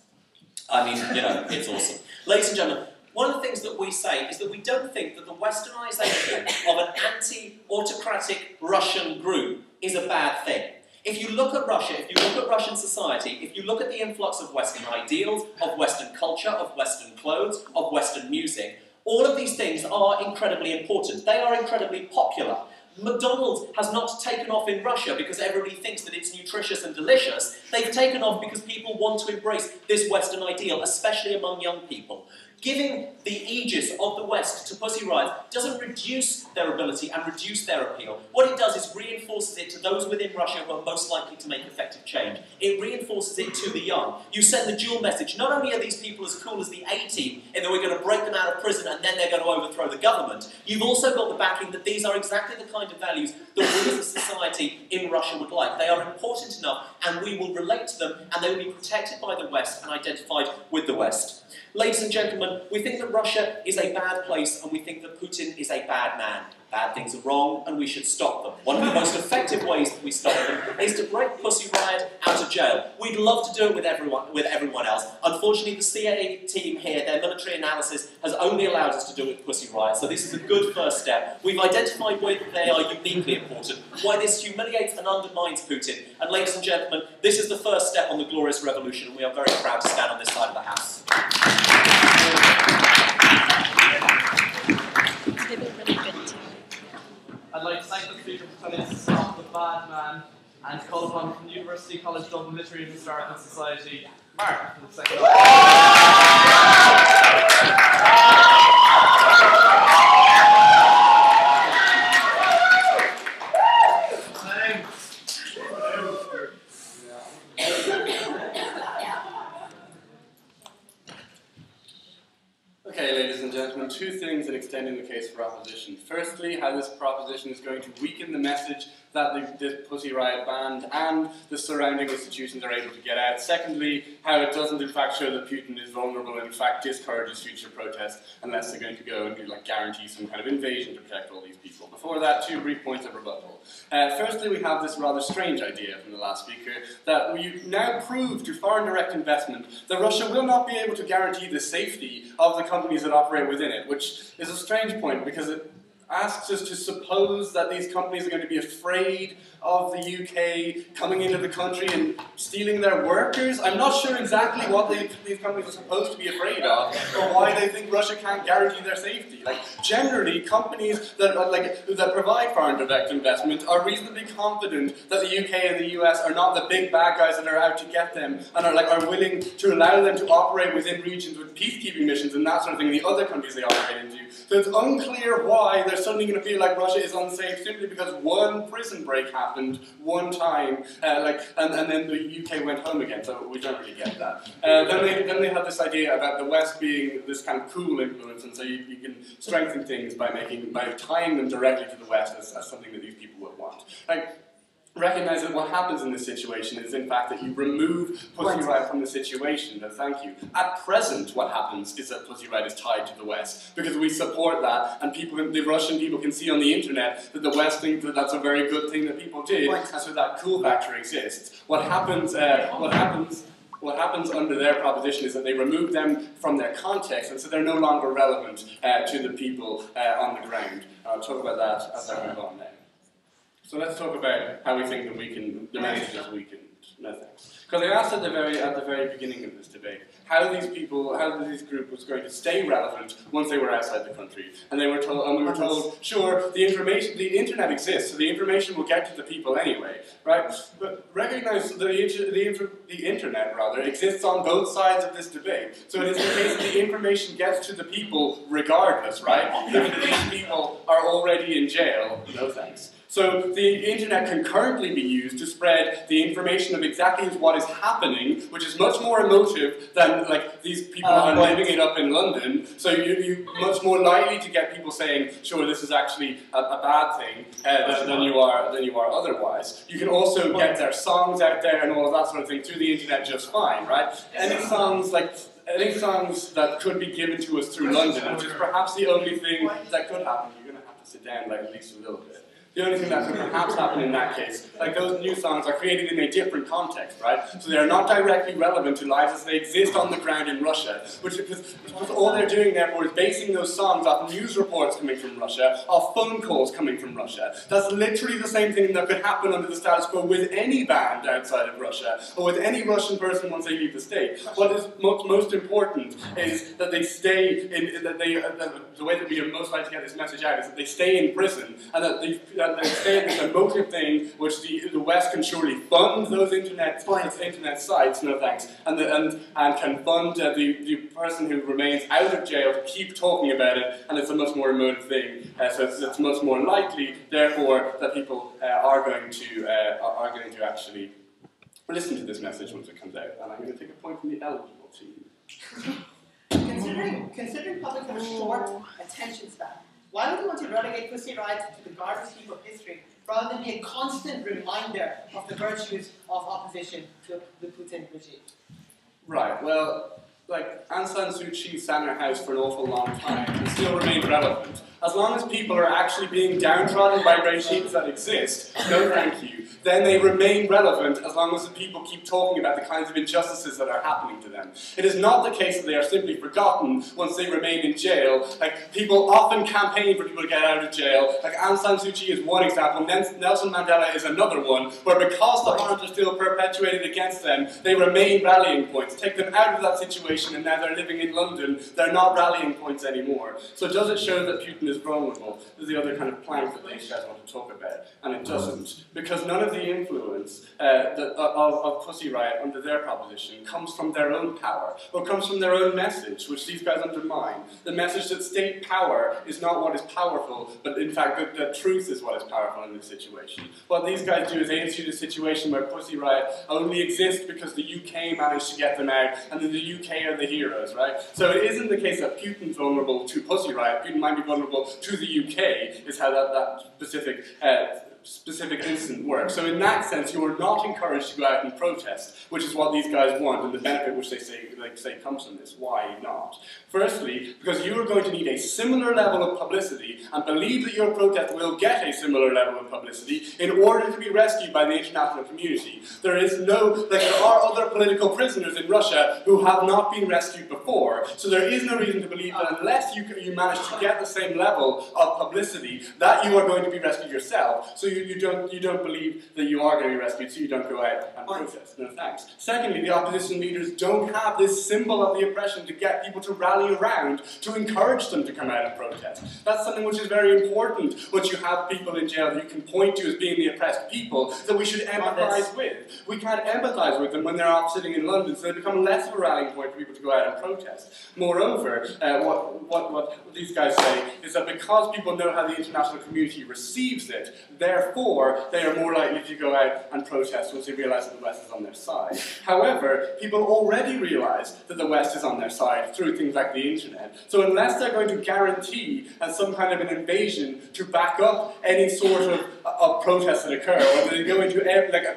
I mean, you know, it's awesome. Ladies and gentlemen, one of the things that we say is that we don't think that the westernisation of an anti-autocratic Russian group is a bad thing. If you look at Russia, if you look at Russian society, if you look at the influx of Western ideals, of Western culture, of Western clothes, of Western music, all of these things are incredibly important. They are incredibly popular. McDonald's has not taken off in Russia because everybody thinks that it's nutritious and delicious. They've taken off because people want to embrace this Western ideal, especially among young people. Giving the aegis of the West to Pussy Riot doesn't reduce their ability and reduce their appeal. What it does is reinforces it to those within Russia who are most likely to make effective change. It reinforces it to the young. You send the dual message. Not only are these people as cool as the A-team in that we're going to break them out of prison and then they're going to overthrow the government, you've also got the backing that these are exactly the kind of values that we as a society in Russia would like. They are important enough and we will relate to them and they will be protected by the West and identified with the West. Ladies and gentlemen, we think that Russia is a bad place and we think that Putin is a bad man. Bad things are wrong and we should stop them. One of the most effective ways that we stop them is to break Pussy Riot out of jail. We'd love to do it with everyone else. Unfortunately, the CIA team here, their military analysis, has only allowed us to do it with Pussy Riot, so this is a good first step. We've identified why they are uniquely important, why this humiliates and undermines Putin, and ladies and gentlemen, this is the first step on the glorious revolution, and we are very proud to stand on this side of the house. I'd like to madman, and call upon from University College Dublin Literary and Historical Society, Mark, for the second Okay, ladies and gentlemen, two things in extending the case for opposition. Firstly, how this proposition is going to weaken the message that the Pussy Riot band and the surrounding institutions are able to get out. Secondly, how it doesn't in fact show that Putin is vulnerable and in fact discourages future protests unless they're going to go and guarantee some kind of invasion to protect all these people. Before that, two brief points of rebuttal. Firstly, we have this rather strange idea from the last speaker that we now prove to foreign direct investment that Russia will not be able to guarantee the safety of the companies that operate within it, which is a strange point because it asks us to suppose that these companies are going to be afraid of the UK coming into the country and stealing their workers. I'm not sure exactly what these companies are supposed to be afraid of, or why they think Russia can't guarantee their safety. Generally, companies that provide foreign direct investment are reasonably confident that the UK and the US are not the big bad guys that are out to get them, and are willing to allow them to operate within regions with peacekeeping missions and that sort of thing in the other countries they operate into. So it's unclear why they're suddenly going to feel like Russia is unsafe simply because one prison break happened one time, and then the UK went home again, so we don't really get that. Then they had this idea about the West being this kind of cool influence, and so you can strengthen things by tying them directly to the West as something that these people would want. Recognize that what happens in this situation is, in fact, that you remove Pussy Riot from the situation. No, thank you. At present, what happens is that Pussy Riot is tied to the West because we support that, and the Russian people can see on the internet that the West thinks that that's a very good thing that people did, and so that cool factor exists. What happens under their proposition is that they remove them from their context, and so they're no longer relevant to the people on the ground. I'll talk about that as I move on now. So let's talk about how we think that the message is weakened. No thanks. Because I asked at the very beginning of this debate how this group was going to stay relevant once they were outside the country, and we were told, sure, the internet exists, so the information will get to the people anyway, right? But recognize that the internet exists on both sides of this debate. So it is the case that the information gets to the people regardless, right? Even if these people are already in jail, no thanks. So the internet can currently be used to spread the information of exactly what is happening, which is much more emotive than these people are living it up in London. So you're much more likely to get people saying, sure, this is actually a bad thing than you are otherwise. You can also get their songs out there and all of that sort of thing through the internet just fine, right? Any songs that could be given to us through London, which is perhaps the only thing that could happen. You're going to have to sit down at least a little bit. The only thing that could perhaps happen in that case, those new songs are created in a different context, right? So they are not directly relevant to lives as they exist on the ground in Russia, because all they're doing therefore is basing those songs off news reports coming from Russia, off phone calls coming from Russia. That's literally the same thing that could happen under the status quo with any band outside of Russia, or with any Russian person once they leave the state. What is most important is that they stay in, the way that we are most likely to get this message out is that they stay in prison, and that they stay in this emotive thing, which the West can surely fund those internet sites, no thanks, and can fund the person who remains out of jail to keep talking about it, and it's a much more emotive thing. So it's much more likely, therefore, that people are going to actually listen to this message once it comes out. And I'm going to take a point from the eligible team. Considering public have a short attention span, why would you want to relegate Pussy Riot to the garbage heap of history rather than be a constant reminder of the virtues of opposition to the Putin regime? Right, well, Aung San Suu Kyi sat in her house for an awful long time and still remained relevant. As long as people are actually being downtrodden by regimes that exist, no thank you, then they remain relevant as long as the people keep talking about the kinds of injustices that are happening to them. It is not the case that they are simply forgotten once they remain in jail. People often campaign for people to get out of jail. Aung San Suu Kyi is one example, Nelson Mandela is another one, where because the harms are still perpetuated against them, they remain rallying points. Take them out of that situation situation and now they're living in London, they're not rallying points anymore. So does it show that Putin is vulnerable? This is the other kind of plank that these guys want to talk about, and it doesn't. Because none of the influence of Pussy Riot under their proposition comes from their own power, or comes from their own message, which these guys undermine. The message that state power is not what is powerful, but in fact that truth is what is powerful in this situation. What these guys do is they institute a situation where Pussy Riot only exists because the UK managed to get them out, and then the UK are the heroes, right? So it isn't the case that Putin's vulnerable to Pussy Riot. Putin might be vulnerable to the UK, is how that specific incident works. So in that sense, you are not encouraged to go out and protest, which is what these guys want, and the benefit which they say comes from this. Why not? Firstly, because you are going to need a similar level of publicity and believe that your protest will get a similar level of publicity in order to be rescued by the international community. There are other political prisoners in Russia who have not been rescued before, so there is no reason to believe that unless you manage to get the same level of publicity, that you are going to be rescued yourself. So you don't believe that you are going to be rescued, so you don't go out and protest. No thanks. Secondly, the opposition leaders don't have this symbol of the oppression to get people to rally around, to encourage them to come out and protest. That's something which is very important once you have people in jail that you can point to as being the oppressed people that we should empathise with. We can't empathise with them when they're off sitting in London, so they become less of a rallying point for people to go out and protest. Moreover, what these guys say is that because people know how the international community receives it, therefore they are more likely to go out and protest once they realise that the West is on their side. However, people already realise that the West is on their side through things like the internet. So unless they're going to guarantee some kind of an invasion to back up any sort of protests that occur, or they go into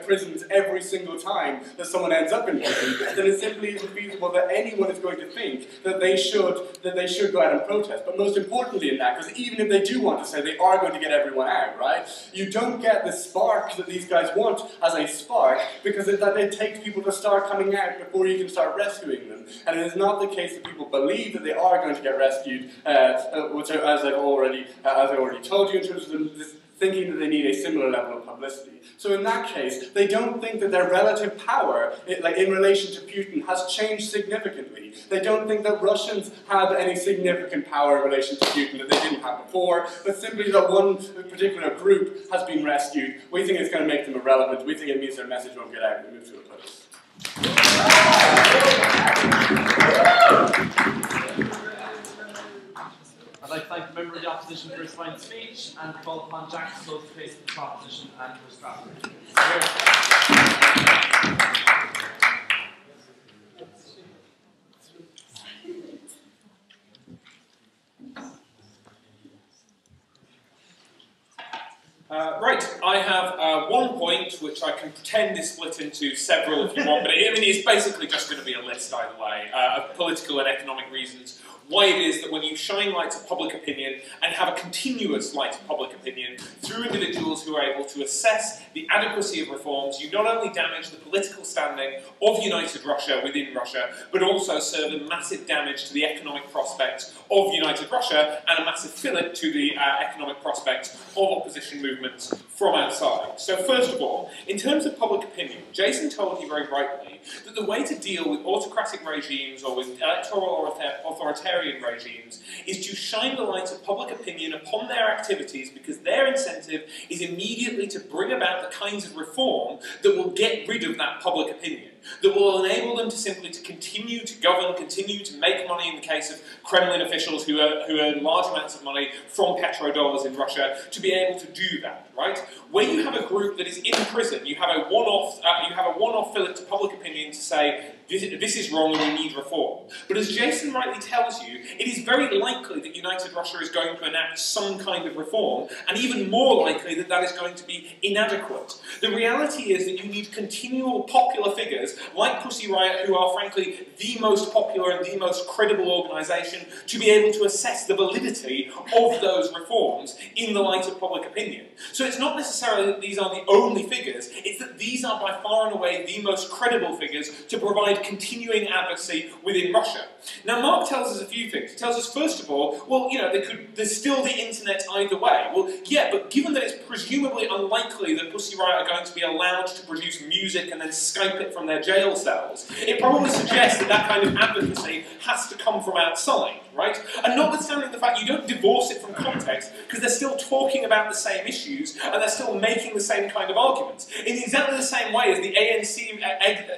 prisons every single time that someone ends up in prison, then it simply isn't feasible that anyone is going to think that they should go out and protest. But most importantly in that, because even if they do want to say they are going to get everyone out, right? You don't get the spark that these guys want as a spark, because it takes people to start coming out before you can start rescuing them. And it is not the case that people believe that they are going to get rescued, which, as I already told you, in terms of this thinking that they need a similar level of publicity. So in that case, they don't think that their relative power, in relation to Putin, has changed significantly. They don't think that Russians have any significant power in relation to Putin that they didn't have before, but simply that one particular group has been rescued. We think it's going to make them irrelevant. We think it means their message won't get out and move to a place. I'd like to thank the member of the opposition for his fine speech and call upon Jack to close the case of the proposition and for his draft. Right, I have one point which I can pretend is split into several if you want, but it's basically just going to be a list either way of political and economic reasons why it is that when you shine light to public opinion and have a continuous light to public opinion through individuals who are able to assess the adequacy of reforms, you not only damage the political standing of united Russia within Russia, but also serve a massive damage to the economic prospects of united Russia and a massive fillip to the economic prospects of opposition movements from outside. So first of all, in terms of public opinion, Jason told you very rightly that the way to deal with autocratic regimes or with electoral or authoritarian regimes is to shine the light of public opinion upon their activities, because their incentive is immediately to bring about the kinds of reform that will get rid of that public opinion, that will enable them to simply to continue to govern, continue to make money in the case of Kremlin officials who earn large amounts of money from petrodollars in Russia, to be able to do that, right? Where you have a group that is in prison, you have a one-off fillip to public opinion to say, this is wrong and we need reform. But as Jason rightly tells you, it is very likely that United Russia is going to enact some kind of reform, and even more likely that that is going to be inadequate. The reality is that you need continual popular figures like Pussy Riot, who are frankly the most popular and the most credible organisation, to be able to assess the validity of those reforms in the light of public opinion. So it's not necessarily that these are the only figures, it's that these are by far and away the most credible figures to provide continuing advocacy within Russia. Now, Mark tells us a few things. He tells us, first of all, well, you know, there's still the internet either way. Well, yeah, but given that it's presumably unlikely that Pussy Riot are going to be allowed to produce music and then Skype it from their jail cells, it probably suggests that that kind of advocacy has to come from outside, right? And notwithstanding the fact you don't divorce it from context, because they're still talking about the same issues, and they're still making the same kind of arguments. In exactly the same way as the ANC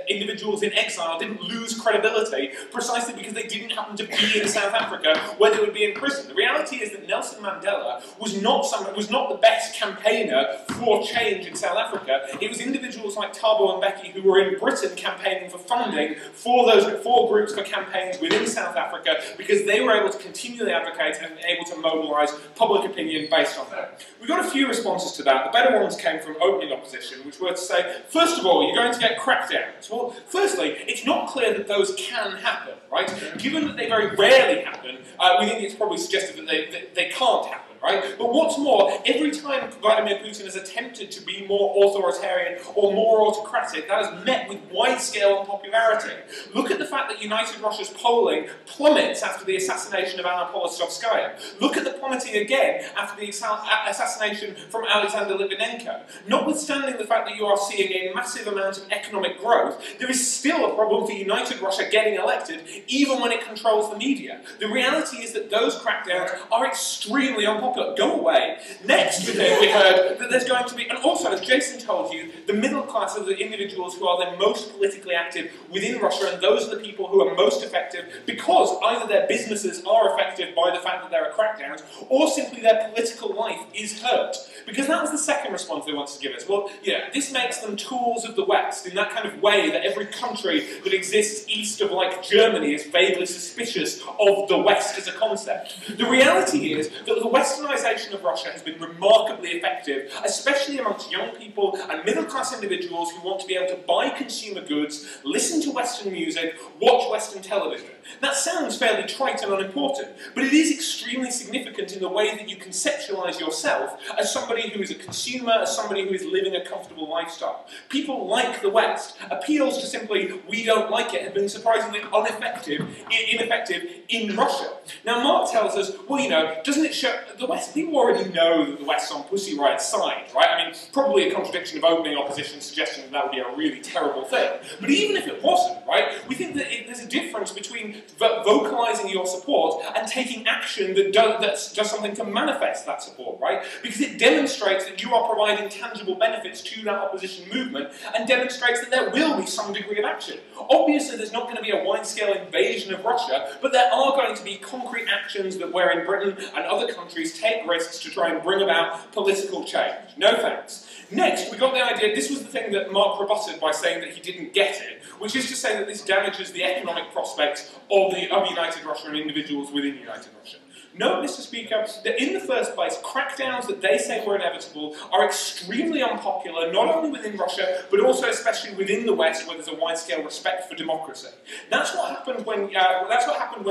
individuals in exile didn't lose credibility precisely because they didn't happen to be in South Africa where they would be in prison. The reality is that Nelson Mandela was not the best campaigner for change in South Africa. It was individuals like Thabo and Becky who were in Britain campaigning for funding for those groups for campaigns within South Africa because they were able to continually advocate and able to mobilise public opinion based on that. We got a few responses to that. The better ones came from opening opposition, which were to say, first of all, you're going to get crackdowns. Well, firstly, it's not clear that those can happen, right? Given that they very rarely happen, we think it's probably suggested that they can't happen. Right? But what's more, every time Vladimir Putin has attempted to be more authoritarian or more autocratic, that has met with wide-scale unpopularity. Look at the fact that United Russia's polling plummets after the assassination of Anna Politkovskaya. Look at the plummeting again after the assassination from Alexander Litvinenko. Notwithstanding the fact that you are seeing a massive amount of economic growth, there is still a problem for United Russia getting elected, even when it controls the media. The reality is that those crackdowns are extremely unpopular. Go away. Next, we heard that there's going to be, and also, as Jason told you, the middle class are the individuals who are the most politically active within Russia, and those are the people who are most effective because either their businesses are affected by the fact that there are crackdowns, or simply their political life is hurt. Because that was the second response they wanted to give us. Well, yeah, this makes them tools of the West in that kind of way that every country that exists east of, like, Germany is vaguely suspicious of the West as a concept. The reality is that the Westernization of Russia has been remarkably effective, especially amongst young people and middle-class individuals who want to be able to buy consumer goods, listen to Western music, watch Western television. That sounds fairly trite and unimportant, but it is extremely significant in the way that you conceptualize yourself as somebody who is a consumer, as somebody who is living a comfortable lifestyle. People like the West. Appeals to simply, we don't like it, have been surprisingly ineffective in Russia. Now, Mark tells us, well, you know, doesn't it show the West? People already know that the West's on Pussy Riot's side, right? I mean, probably a contradiction of opening opposition suggesting that that would be a really terrible thing. But even if it wasn't, right, we think that there's a difference between vocalizing your support and taking action that does something to manifest that support, right? Because it demonstrates that you are providing tangible benefits to that opposition movement and demonstrates that there will be some degree of action. Obviously, there's not going to be a wide-scale invasion of Russia, but there are going to be concrete actions that wherein Britain and other countries take risks to try and bring about political change. No thanks. Next, we got the idea, this was the thing that Mark rebutted by saying that he didn't get it, which is to say that this damages the economic prospects of United Russia and individuals within United Russia. Note, Mr. Speaker, that in the first place, crackdowns that they say were inevitable are extremely unpopular, not only within Russia, but also especially within the West, where there's a wide-scale respect for democracy. That's what happened when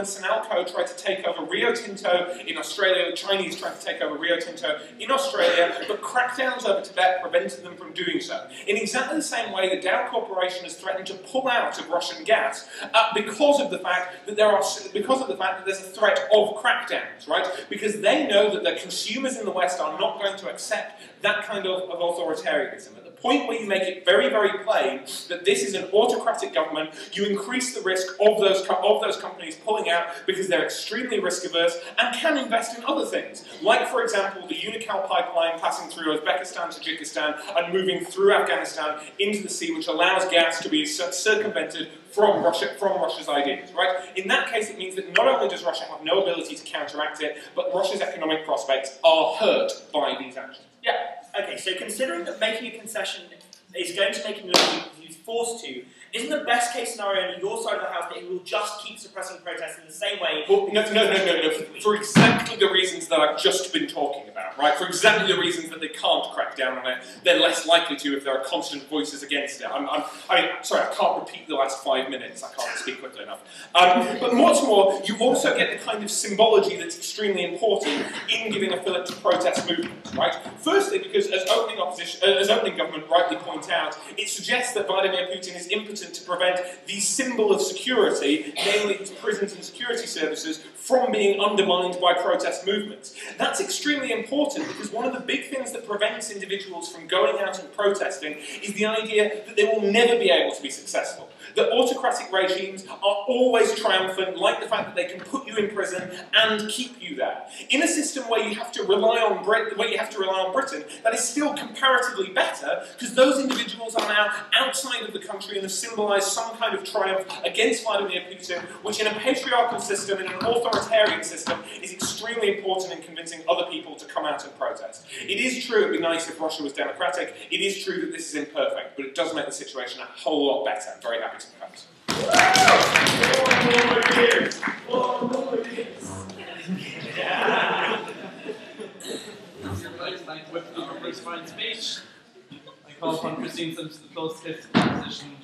Sinalco tried to take over Rio Tinto in Australia, the Chinese tried to take over Rio Tinto in Australia, but crackdowns over Tibet prevented them from doing so. In exactly the same way, the Dow Corporation has threatened to pull out of Russian gas because of the fact that there's a threat of crackdowns. Right? Because they know that the consumers in the West are not going to accept that kind of authoritarianism. At the point where you make it very, very plain that this is an autocratic government, you increase the risk of those companies pulling out because they're extremely risk-averse and can invest in other things. Like, for example, the Unocal pipeline passing through Uzbekistan, Tajikistan, and moving through Afghanistan into the sea, which allows gas to be circumvented from Russia's ideas, right? In that case, it means that not only does Russia have no ability to counteract it, but Russia's economic prospects are hurt by these actions. Yeah. Okay, so considering that making a concession is going to make him he's forced to, isn't the best case scenario on your side of the house that he will just keep suppressing protests in the same way? Well, no. For exactly the reasons that I've just been talking about, right? For exactly the reasons that they can't crack down on it, they're less likely to if there are constant voices against it. Sorry, I can't repeat the last 5 minutes. I can't speak quickly enough. But what's more, you also get the kind of symbology that's extremely important in giving a fillip to protest movements, right? Firstly, because as opening government rightly point out, it suggests that Vladimir Putin is impotent to prevent the symbol of security, namely his prisons and security services, from being undermined by protest movements. That's extremely important because one of the big things that prevents individuals from going out and protesting is the idea that they will never be able to be successful. that autocratic regimes are always triumphant, like the fact that they can put you in prison and keep you there. In a system where you have to rely on Britain, that is still comparatively better, because those individuals are now outside of the country and have symbolised some kind of triumph against Vladimir Putin, which in a patriarchal system, in an authoritarian system, is extremely important in convincing other people to come out and protest. It is true it would be nice if Russia was democratic. It is true that this is imperfect, but it does make the situation a whole lot better. I'm very happy to propose. 4 more years! 4 more years! Everybody's like with our first fine speech. I call upon Christine Simpson to close the fifth position.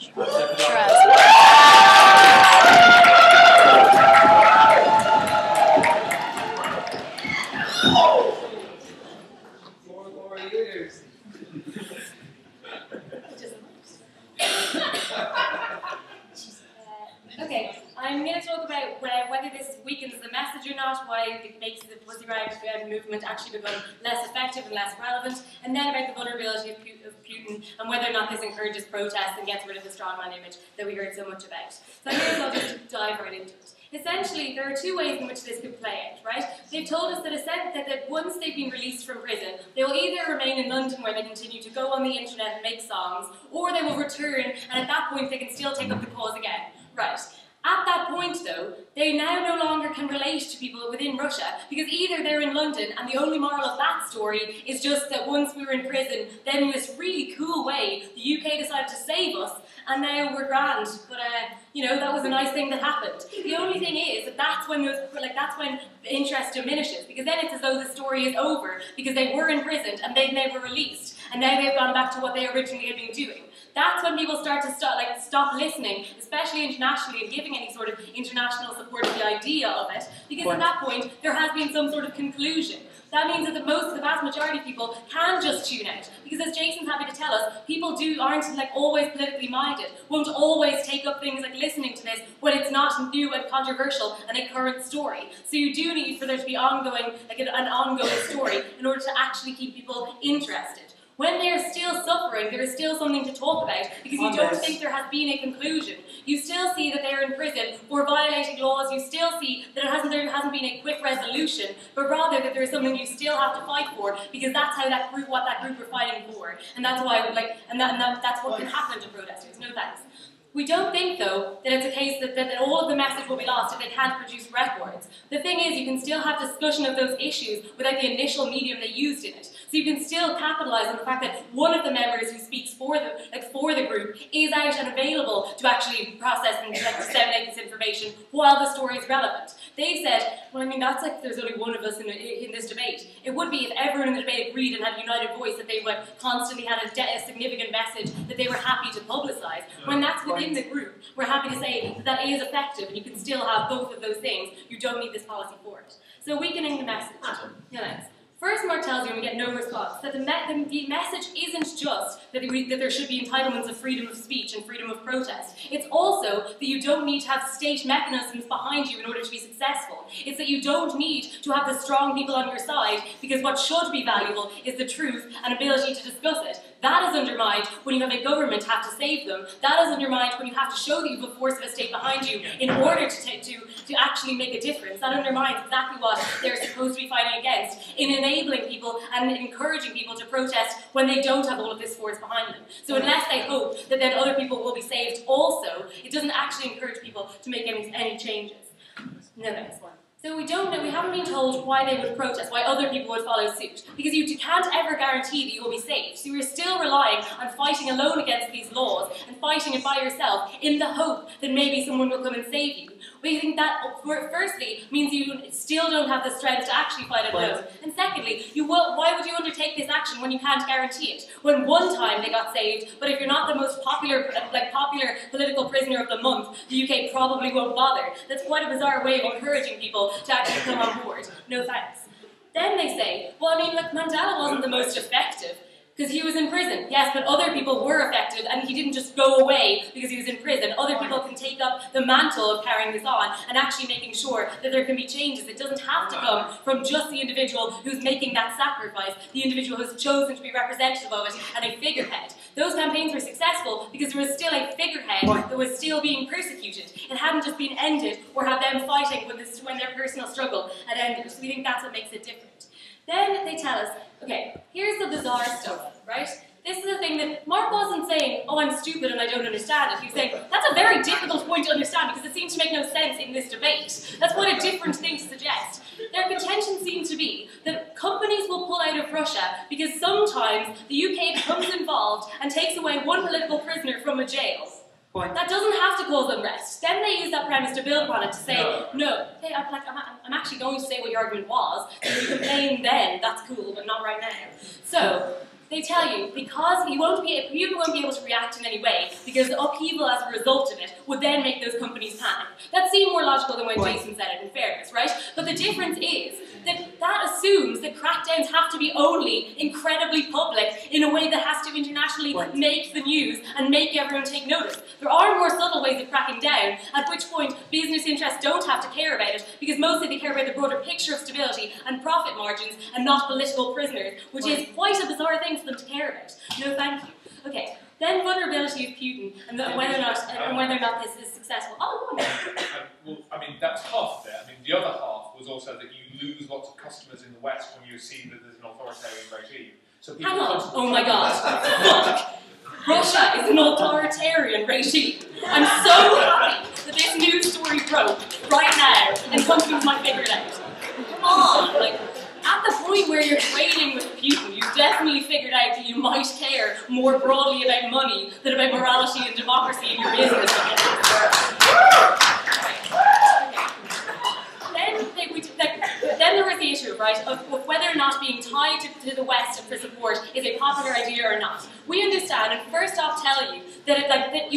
Okay, I'm going to talk about whether this weakens the message or not, why it makes the Pussy Riot movement actually become less effective and less relevant, and then about the vulnerability of Putin and whether or not this encourages protest and gets rid of the strongman image that we heard so much about. So I may as well just dive right into it. Essentially, there are two ways in which this could play out, right? They've told us that once they've been released from prison, they will either remain in London where they continue to go on the internet and make songs, or they will return, and at that point they can still take up the cause again. Right. At that point, though, they now no longer can relate to people within Russia, because either they're in London, and the only moral of that story is just that once we were in prison, then in this really cool way, the UK decided to save us, and now we're grand. But you know, that was a nice thing that happened. The only thing is that that's when the interest diminishes, because then it's as though the story is over, because they were imprisoned and then they were released, and now they've gone back to what they originally had been doing. That's when people start to stop listening, especially internationally, and giving any sort of international support to the idea of it, because at that point there has been some sort of conclusion. That means that the vast majority of people can just tune out, because as Jason's happy to tell us, people aren't always politically minded, won't always take up things like listening to this when it's not new and controversial and a current story. So you do need for there to be ongoing, an ongoing story in order to actually keep people interested. When they're still suffering, there is still something to talk about, because you don't think there has been a conclusion. You still see that they're in prison for violating laws. You still see that there hasn't been a quick resolution, but rather that there is something you still have to fight for, because that's how what that group are fighting for, and that's why that's what can happen to protesters. No thanks. We don't think, though, that it's a case that all of the message will be lost if they can't produce records. The thing is, you can still have discussion of those issues without the initial medium they used in it. So you can still capitalise on the fact that one of the members who speaks for the group is out and available to actually process and disseminate this information while the story is relevant. They've said, well, I mean, that's like there's only one of us in this debate. It would be if everyone in the debate agreed and had a united voice, that they would constantly had a significant message that they were happy to publicise. When that's within the group, we're happy to say that is effective, and you can still have both of those things. You don't need this policy for it. So weakening the message. Yes. First, Mark tells you, and we get no response, that the message isn't just that there should be entitlements of freedom of speech and freedom of protest. It's also that you don't need to have state mechanisms behind you in order to be successful. It's that you don't need to have the strong people on your side, because what should be valuable is the truth and ability to discuss it. That is undermined when you have a government have to save them. That is undermined when you have to show that you have a force of a state behind you in order to actually make a difference. That undermines exactly what they're supposed to be fighting against in enabling people and encouraging people to protest when they don't have all of this force behind them. So unless they hope that then other people will be saved also, it doesn't actually encourage people to make any changes. No, next one. So we don't know, we haven't been told why they would protest, why other people would follow suit, because you can't ever guarantee that you will be saved. So you're still relying on fighting alone against these laws and fighting it by yourself in the hope that maybe someone will come and save you. We think that, firstly, means you still don't have the strength to actually fight alone. And secondly, why would you undertake this action when you can't guarantee it? When one time they got saved, but if you're not the most popular political prisoner of the month, the UK probably won't bother. That's quite a bizarre way of encouraging people to actually come on board. No thanks. Then they say, well, I mean, look, Mandela wasn't the most effective because he was in prison. Yes, but other people were effective, and he didn't just go away because he was in prison. Other people can take up the mantle of carrying this on and actually making sure that there can be changes. It doesn't have to come from just the individual who's making that sacrifice, the individual who's chosen to be representative of it and a figurehead. Those campaigns were successful because there was still a figurehead that was still being persecuted. It hadn't just been ended or had them fighting when their personal struggle had ended. So we think that's what makes it different. Then they tell us, okay, here's the bizarre stuff, right? This is the thing that Mark wasn't saying, oh, I'm stupid and I don't understand it. He was saying, that's a very difficult point to understand because it seems to make no sense in this debate. That's quite a different thing to suggest. Their contention seems to be that companies will pull out of Russia because sometimes the UK becomes involved and takes away one political prisoner from a jail. That doesn't have to cause unrest. Then they use that premise to build upon it to say, no, hey, I'm actually going to say what your argument was. If you complain then, that's cool, but not right now. So, they tell you, because people won't be able to react in any way, because the upheaval as a result of it would then make those companies panic. That seemed more logical than when Jason said it, in fairness, right? But the difference is that assumes that crackdowns have to be only incredibly public in a way that has to internationally make the news and make everyone take notice. There are more subtle ways of cracking down, at which point business interests don't have to care about it, because mostly they care about the broader picture of stability and profit margins and not political prisoners, which is quite a bizarre thing for them to care about. No, thank you. Okay, then vulnerability of Putin and whether or not this is successful. Oh, well, I mean, that's half of it. I mean, the other half was also that you lose lots of customers in the West when you see that there's an authoritarian regime. So hang on. Oh my God. Look. Russia is an authoritarian regime. I'm so happy that this news story broke right now and companies might figure it out. Come on, like, at the point where you're trading with Putin, you've definitely figured out that you might care more broadly about money than about morality and democracy in your business. Then there was the issue, right, of whether or not being tied to the West for support is a popular idea or not. We understand, and first off tell you, that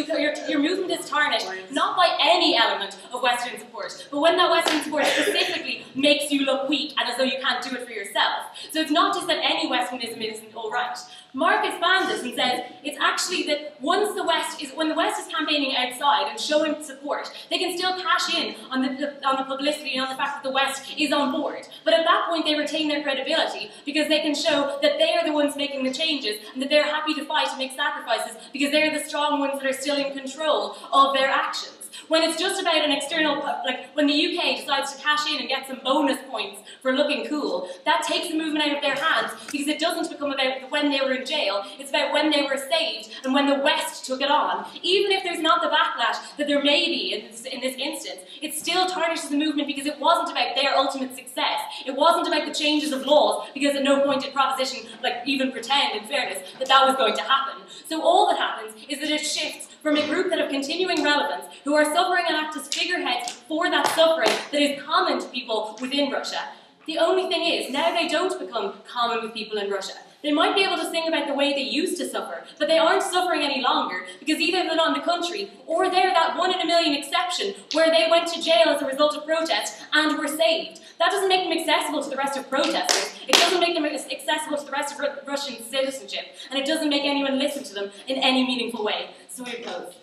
your movement is tarnished not by any element of Western support, but when that Western support specifically makes you look weak and as though you can't do it for yourself. So it's not just that any Westernism isn't all right. Mark expands this and says it's actually that when the West is campaigning outside and showing support, they can still cash in on the publicity and on the fact that the West is on board. But at that point, they retain their credibility because they can show that they are the ones making the changes and that they're happy to fight and make sacrifices because they're the strong ones that are still in control of their actions. When it's just about an external, like when the UK decides to cash in and get some bonus points for looking cool, that takes the movement out of their hands because it doesn't become about when they were in jail, it's about when they were saved and when the West took it on. Even if there's not the backlash that there may be in this instance, it still tarnishes the movement because it wasn't about their ultimate success. It wasn't about the changes of laws because at no point did proposition, like even pretend in fairness, that was going to happen. So all that happens is that it shifts from a group that have continuing relevance, who are suffering and act as figureheads for that suffering that is common to people within Russia. The only thing is, now they don't become common with people in Russia. They might be able to sing about the way they used to suffer, but they aren't suffering any longer because either they're not in the country or they're that 1 in a million exception where they went to jail as a result of protest and were saved. That doesn't make them accessible to the rest of protesters. It doesn't make them accessible to the rest of Russian citizenship, and it doesn't make anyone listen to them in any meaningful way. So we oppose.